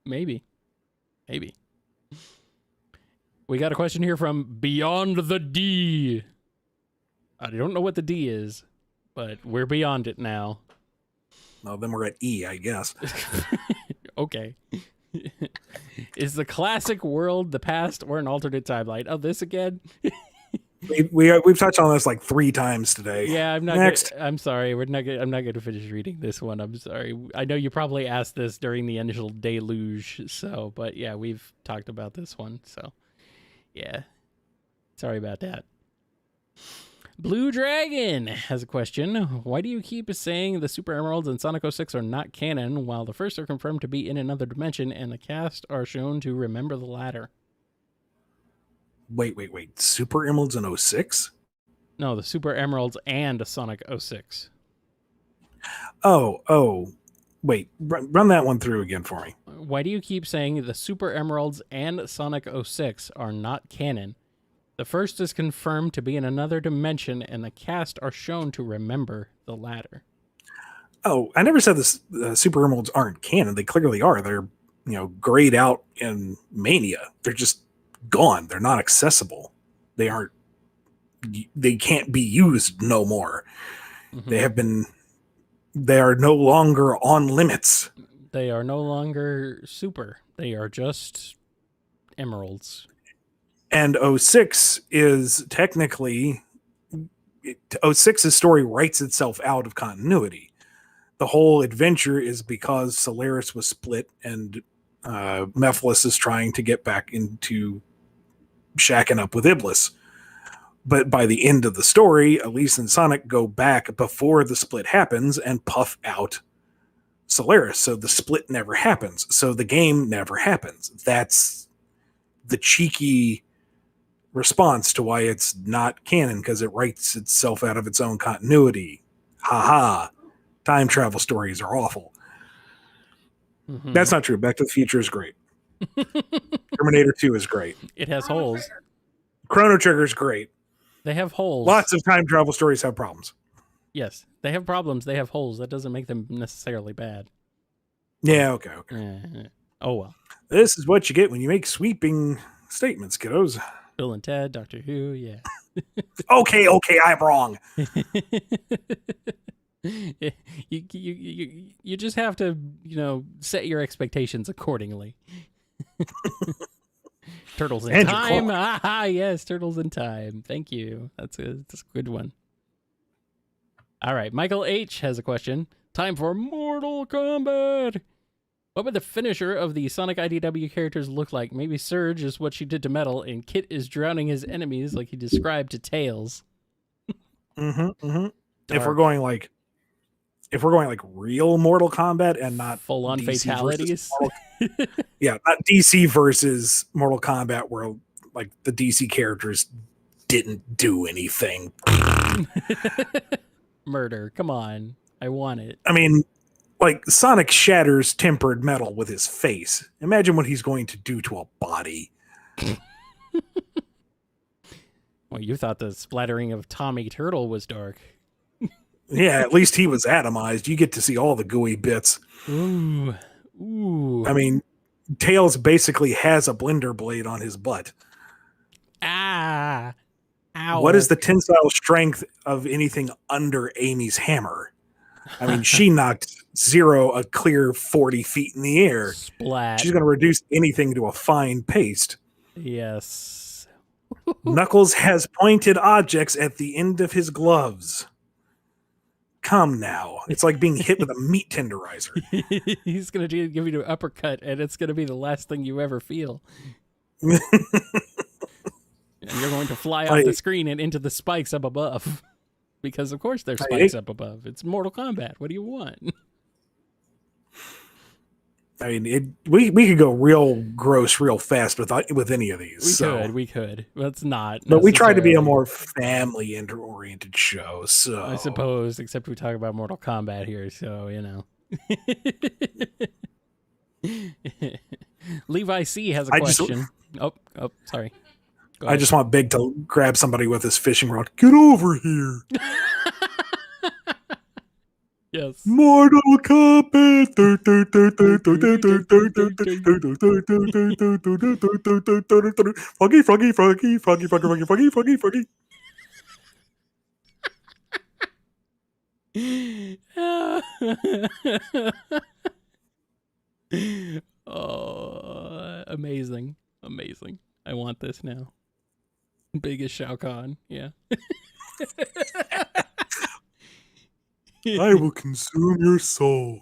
Maybe. We got a question here from Beyond the D. I don't know what the D is, but we're beyond it now. Well, then we're at E, I guess. Okay. Is the classic world the past or an alternate timeline? Oh, this again? We've touched on this like 3 times today. Yeah, I'm not. Next. I'm sorry. I'm not going to finish reading this one. I'm sorry. I know you probably asked this during the initial deluge. So, but yeah, we've talked about this one. So, yeah. Sorry about that. Blue Dragon has a question. Why do you keep saying the Super Emeralds and Sonic 06 are not canon, while the first are confirmed to be in another dimension and the cast are shown to remember the latter? Wait. Super Emeralds in 06? No, the Super Emeralds and Sonic 06. Oh. Wait, run that one through again for me. Why do you keep saying the Super Emeralds and Sonic 06 are not canon? The first is confirmed to be in another dimension, and the cast are shown to remember the latter. Oh, I never said the Super Emeralds aren't canon. They clearly are. They're, grayed out in Mania. They're just gone. They're not accessible. They can't be used no more. Mm-hmm. They are no longer on limits. They are no longer super. They are just emeralds. And 06 is technically 06's story writes itself out of continuity. The whole adventure is because Solaris was split and Mephiles is trying to get back into shacking up with Iblis. But by the end of the story, Elise and Sonic go back before the split happens and puff out Solaris. So the split never happens. So the game never happens. That's the cheeky response to why it's not canon, because it writes itself out of its own continuity. Haha. Time travel stories are awful. Mm-hmm. That's not true. Back to the Future is great. Terminator 2 is great. It has holes. Chrono Trigger is great. They have holes. Lots of time travel stories have problems. Yes, they have problems. They have holes. That doesn't make them necessarily bad. Yeah, okay. Oh, well. This is what you get when you make sweeping statements, kiddos. Bill and Ted, Doctor Who, yeah. Okay, I'm wrong. You just have to, set your expectations accordingly. Turtles in Time. Ah, yes, Turtles in Time. Thank you. That's a good one. All right, Michael H. has a question. Time for Mortal Kombat. What would the finisher of the Sonic IDW characters look like? Maybe Surge is what she did to Metal, and Kit is drowning his enemies like he described to Tails. If we're going like if we're going like real Mortal Kombat and not full on DC fatalities. not DC versus Mortal Kombat, where like the DC characters didn't do anything. Murder. Come on. I want it. I mean, like Sonic shatters tempered metal with his face. Imagine what he's going to do to a body. Well, you thought the splattering of Tommy Turtle was dark. Yeah, at least he was atomized. You get to see all the gooey bits. Ooh. I mean, Tails basically has a blender blade on his butt. Ah. Ow. What is the tensile strength of anything under Amy's hammer? I mean, she knocked Zero a clear 40 feet in the air. Splat. She's going to reduce anything to a fine paste. Yes. Knuckles has pointed objects at the end of his gloves. Come now. It's like being hit with a meat tenderizer. He's going to give you an uppercut, and it's going to be the last thing you ever feel. And you're going to fly off the screen and into the spikes up above. Because, of course, there's spikes up above. It's Mortal Kombat. What do you want? I mean, we could go real gross real fast with any of these. We could. Let's not. But we try to be a more family-oriented show, so... I suppose, except we talk about Mortal Kombat here, so, you know. Levi C. has a question. Sorry. I just want Big to grab somebody with his fishing rod. Get over here. Yes. Mortal Kombat. Froggy, froggy, froggy, froggy, froggy, froggy, froggy, froggy, froggy. Oh, amazing. Amazing. I want this now. Biggest Shao Kahn, yeah. I will consume your soul.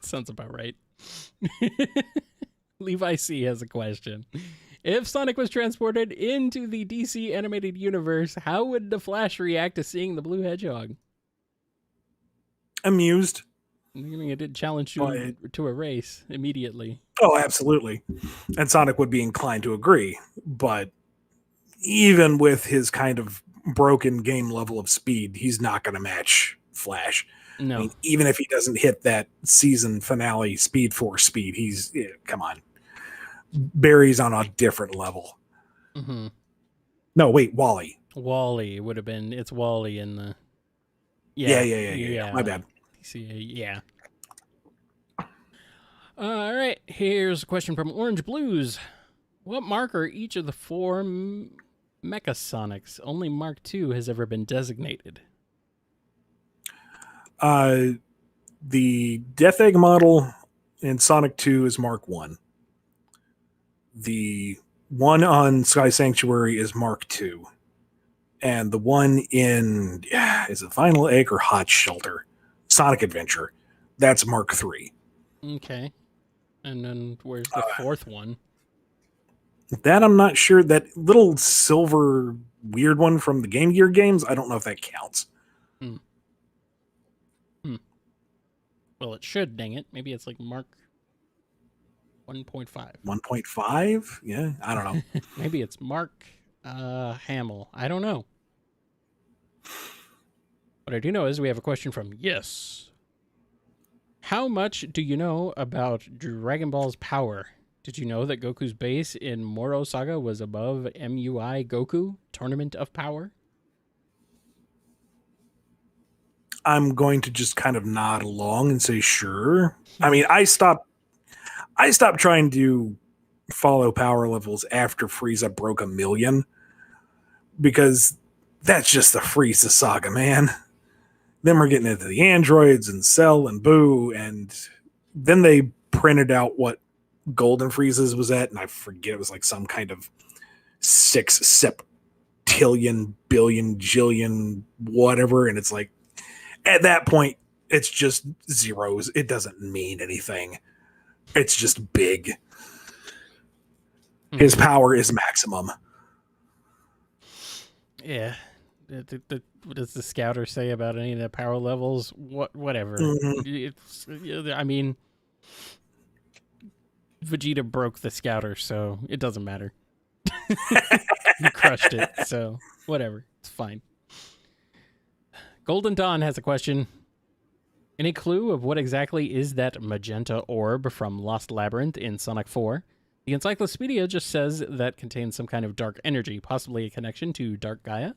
Sounds about right. Levi C. has a question. If Sonic was transported into the DC animated universe, how would the Flash react to seeing the blue hedgehog? Amused. I mean, it did challenge you to a race immediately. Oh, absolutely. And Sonic would be inclined to agree. But even with his kind of broken game level of speed, he's not going to match Flash. No. I mean, even if he doesn't hit that season finale Speed Force speed, come on. Barry's on a different level. Mm-hmm. No, wait, Wally. Wally would have been, it's Wally in the... Yeah. My bad. Yeah. All right, here's a question from Orange Blues. What mark are each of the four Mecha Sonics? Only Mark II has ever been designated. The Death Egg model in Sonic 2 is Mark 1. The one on Sky Sanctuary is Mark 2. And the one in, is it Final Egg or Hot Shelter? Sonic Adventure. That's Mark 3. Okay. And then where's the fourth one? That I'm not sure. That little silver weird one from the Game Gear games, I don't know if that counts. Well, it should, dang it. Maybe it's like Mark 1.5. 1.5? Yeah, I don't know. Maybe it's Mark Hamill. I don't know. What I do know is we have a question from Yes. How much do you know about Dragon Ball's power? Did you know that Goku's base in Moro Saga was above MUI Goku, Tournament of Power? I'm going to just kind of nod along and say sure. I mean, I stopped trying to follow power levels after Frieza broke 1 million because that's just the Frieza saga, man. Then we're getting into the androids and Cell and Boo, and then they printed out what Golden Frieza's was at, and I forget, it was like some kind of 6 septillion, billion, jillion, whatever, and it's like, at that point, it's just zeros. It doesn't mean anything. It's just big. His power is maximum. Yeah. what does the scouter say about any of the power levels? Whatever. I mean, Vegeta broke the scouter, so it doesn't matter. He crushed it, so whatever. It's fine. Golden Dawn has a question. Any clue of what exactly is that magenta orb from Lost Labyrinth in Sonic 4? The encyclopedia just says that contains some kind of dark energy, possibly a connection to Dark Gaia.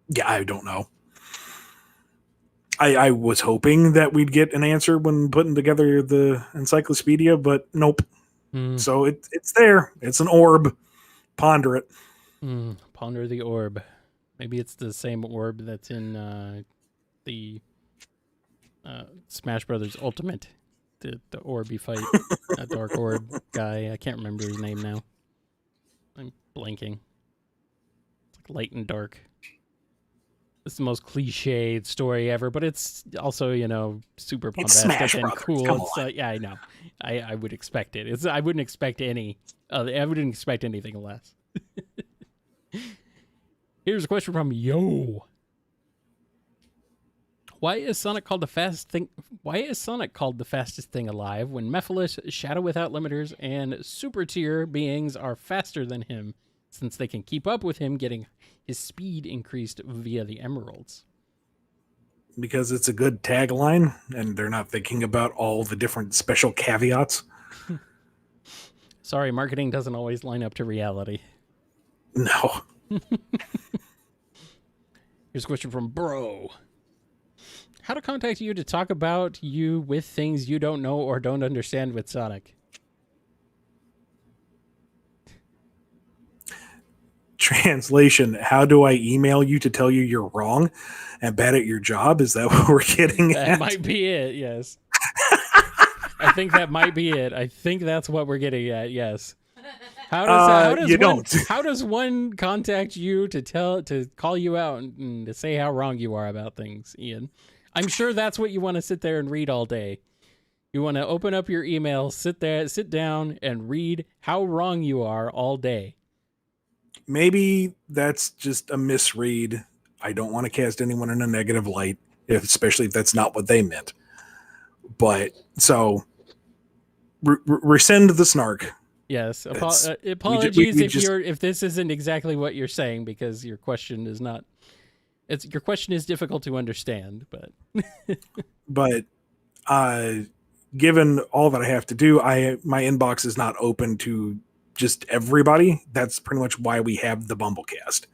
Yeah, I don't know. I was hoping that we'd get an answer when putting together the encyclopedia, but nope. So it's there. It's an orb. Ponder it. Ponder the orb. Maybe it's the same orb that's in the Smash Brothers Ultimate. The orb you fight. A dark orb guy. I can't remember his name now. I'm blanking. It's like light and dark. It's the most cliched story ever, but it's also, super bombastic and cool. So, yeah, I know. I would expect it. I wouldn't expect anything less. Here's a question from Yo. Why is Sonic called the fastest thing alive when Mephiles, Shadow Without Limiters, and Super Tier beings are faster than him, since they can keep up with him, getting his speed increased via the emeralds? Because it's a good tagline, and they're not thinking about all the different special caveats. Sorry, marketing doesn't always line up to reality. No. Here's a question from Bro. How to contact you to talk about you with things you don't know or don't understand with Sonic? Translation, how do I email you to tell you you're wrong and bad at your job? Is that what we're getting at? That might be it, yes. I think that might be it. I think that's what we're getting at, yes. How does one contact you to call you out and to say how wrong you are about things, Ian? I'm sure that's what you want to sit there and read all day. You want to open up your email, sit down and read how wrong you are all day. Maybe that's just a misread. I don't want to cast anyone in a negative light, especially if that's not what they meant. But so rescind the snark. Yes, apologies if this isn't exactly what you're saying, because your question is not. Your question is difficult to understand, but given all that I have to do, my inbox is not open to just everybody. That's pretty much why we have the BumbleKast.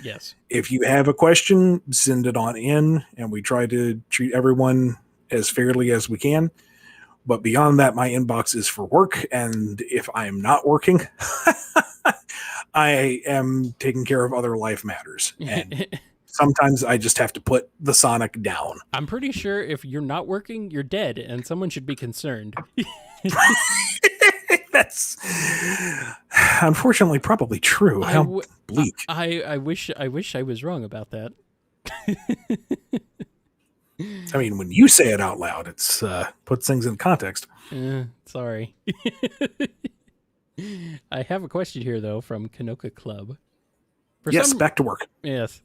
Yes. If you have a question, send it on in, and we try to treat everyone as fairly as we can. But beyond that, my inbox is for work, and if I am not working, I am taking care of other life matters. And sometimes I just have to put the Sonic down. I'm pretty sure if you're not working, you're dead, and someone should be concerned. That's unfortunately probably true. How bleak. I wish I was wrong about that. I mean, when you say it out loud, it's puts things in context. Sorry. I have a question here, though, from Kanoka Club. Back to work. Yes.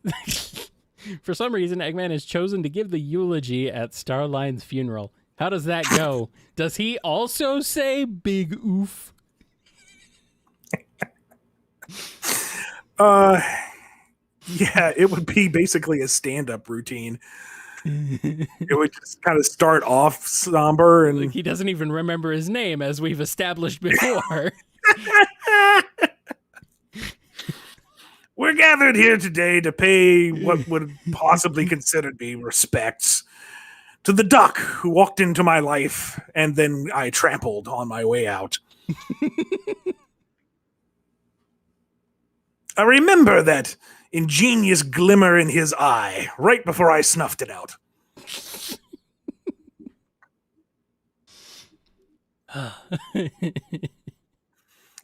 For some reason, Eggman has chosen to give the eulogy at Starline's funeral. How does that go? Does he also say big oof? Yeah, it would be basically a stand-up routine. It would just kind of start off somber, and he doesn't even remember his name, as we've established before. We're gathered here today to pay what would possibly considered be respects to the duck who walked into my life and then I trampled on my way out. I remember that ingenious glimmer in his eye right before I snuffed it out.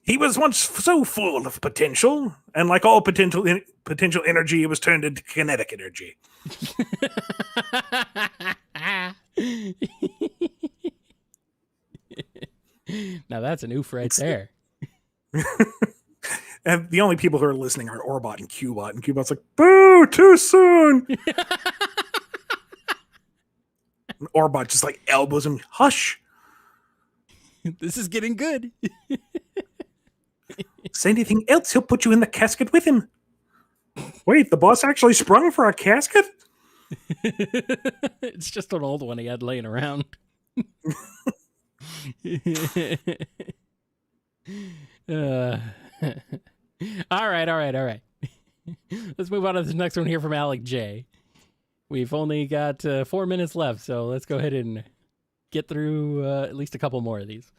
He was once so full of potential, and like all potential energy, it was turned into kinetic energy. Now that's an oof right there. And the only people who are listening are Orbot and Qbot, and Qbot's like, boo! too soon. Orbot just like elbows him. Hush. This is getting good. Say anything else, he'll put you in the casket with him. Wait, the boss actually sprung for a casket? It's just an old one he had laying around. All right. Let's move on to this next one here from Alec J. We've only got 4 minutes left, so let's go ahead and get through at least a couple more of these.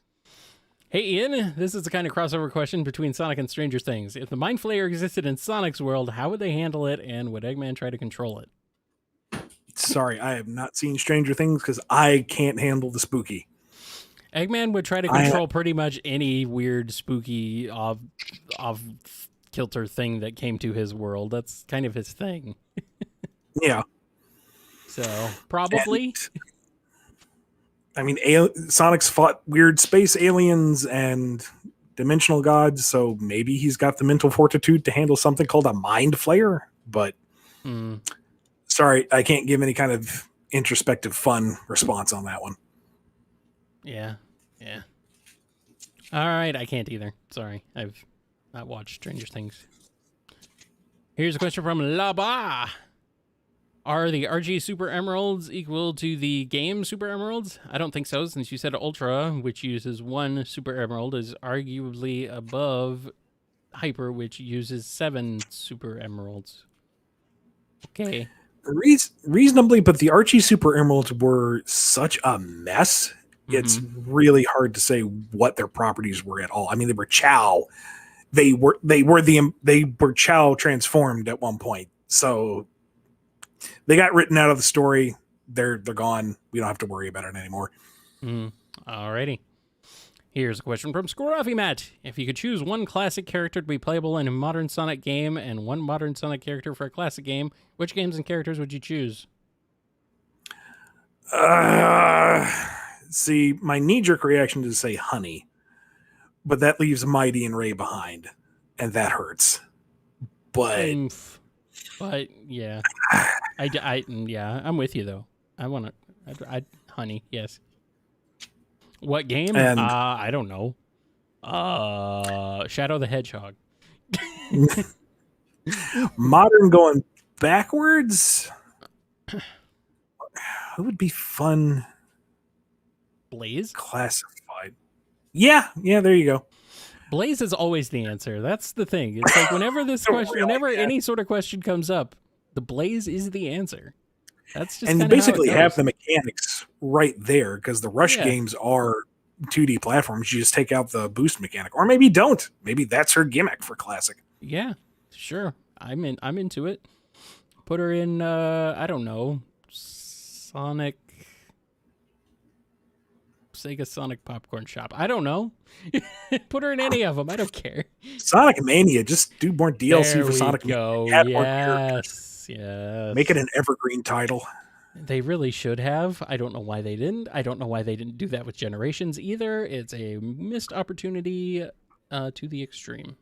Hey, Ian, this is the kind of crossover question between Sonic and Stranger Things. If the Mind Flayer existed in Sonic's world, how would they handle it, and would Eggman try to control it? Sorry, I have not seen Stranger Things because I can't handle the spooky. Eggman would try to control pretty much any weird, spooky, off-kilter thing that came to his world. That's kind of his thing. Yeah. So, probably... I mean, Sonic's fought weird space aliens and dimensional gods, so maybe he's got the mental fortitude to handle something called a mind flayer. But sorry, I can't give any kind of introspective, fun response on that one. Yeah. All right, I can't either. Sorry, I've not watched Stranger Things. Here's a question from Laba. Are the RG Super Emeralds equal to the game Super Emeralds? I don't think so, since you said Ultra, which uses 1 Super Emerald, is arguably above Hyper, which uses 7 Super Emeralds. Okay. Reasonably, but the RG Super Emeralds were such a mess. It's really hard to say what their properties were at all. I mean, they were Chow. They were Chow transformed at one point. So they got written out of the story. They're gone. We don't have to worry about it anymore. Alrighty. Here's a question from Scruffy Matt. If you could choose one classic character to be playable in a modern Sonic game and one modern Sonic character for a classic game, which games and characters would you choose? See, my knee-jerk reaction is to say Honey, but that leaves Mighty and Ray behind, and that hurts. But yeah, I'm with you though. I Honey, yes. What game? I don't know. Shadow the Hedgehog. Modern going backwards? It would be fun. Blaze? Classified. Yeah, there you go. Blaze is always the answer. That's the thing. It's like whenever any sort of question comes up, the Blaze is the answer. That's just, and you basically have the mechanics right there because the Rush games are 2D platforms. You just take out the boost mechanic, or maybe don't. Maybe that's her gimmick for classic. Yeah, sure. I'm into it. Put her in. I don't know, Sega Sonic Popcorn Shop. I don't know. Put her in any of them. I don't care. Sonic Mania. Just do more DLC for Sonic Mania. Yes. Make it an evergreen title. They really should have. I don't know why they didn't. I don't know why they didn't do that with Generations either. It's a missed opportunity to the extreme.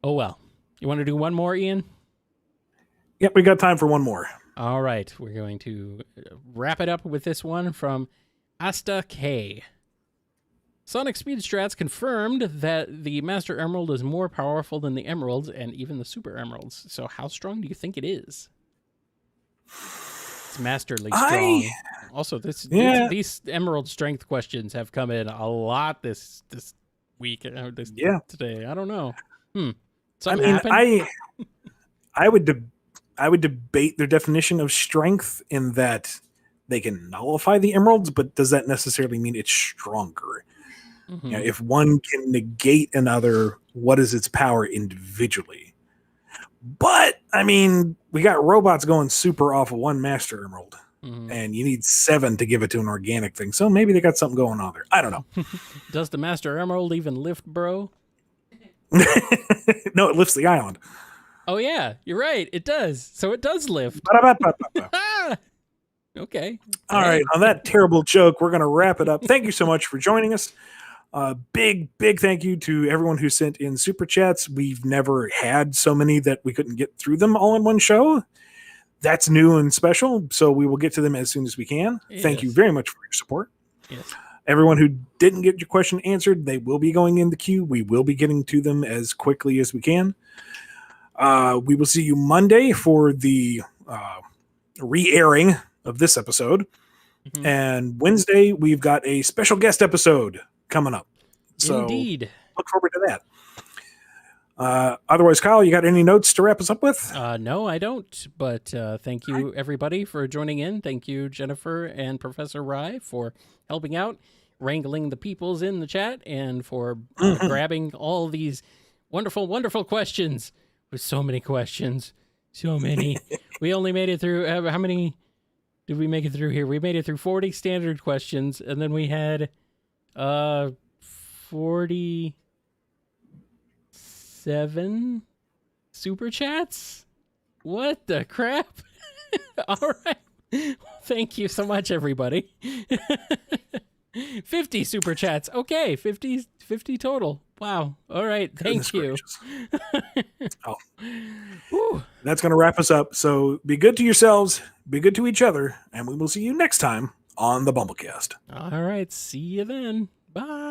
Oh, well. You want to do one more, Ian? Yep, we got time for one more. All right. We're going to wrap it up with this one from Asta K. Sonic Speed Strats confirmed that the Master Emerald is more powerful than the Emeralds and even the Super Emeralds. So how strong do you think it is? It's masterly strong. Also, these Emerald strength questions have come in a lot this week. Today. I don't know. I would debate their definition of strength in that they can nullify the emeralds, but does that necessarily mean it's stronger? You know, if one can negate another, what is its power individually? But I mean, we got robots going super off of one Master Emerald, and you need 7 to give it to an organic thing. So maybe they got something going on there. I don't know. Does the Master Emerald even lift, bro? No, it lifts the island. Oh yeah, you're right. It does. So it does lift. Okay. All right. On that terrible joke, we're going to wrap it up. Thank you so much for joining us. Big thank you to everyone who sent in super chats. We've never had so many that we couldn't get through them all in one show. That's new and special, so we will get to them as soon as we can. Yes. Thank you very much for your support. Yes. Everyone who didn't get your question answered, they will be going in the queue. We will be getting to them as quickly as we can. We will see you Monday for the re-airing of this episode. Mhm. And Wednesday, we've got a special guest episode coming up. So Indeed. look forward to that. Otherwise, Kyle, you got any notes to wrap us up with? No, I don't. But thank you, everybody, for joining in. Thank you, Jennifer and Professor Rye, for helping out, wrangling the peoples in the chat, and for grabbing all these wonderful, wonderful questions. With so many questions. So many. We only made it through... how many did we make it through here? We made it through 40 standard questions, and then we had 47 super chats? What the crap? All right. Thank you so much, everybody. 50 super chats. Okay, 50 total. Wow. All right. Thank you. Oh. That's going to wrap us up. So be good to yourselves, be good to each other, and we will see you next time on the BumbleKast. All right. See you then. Bye.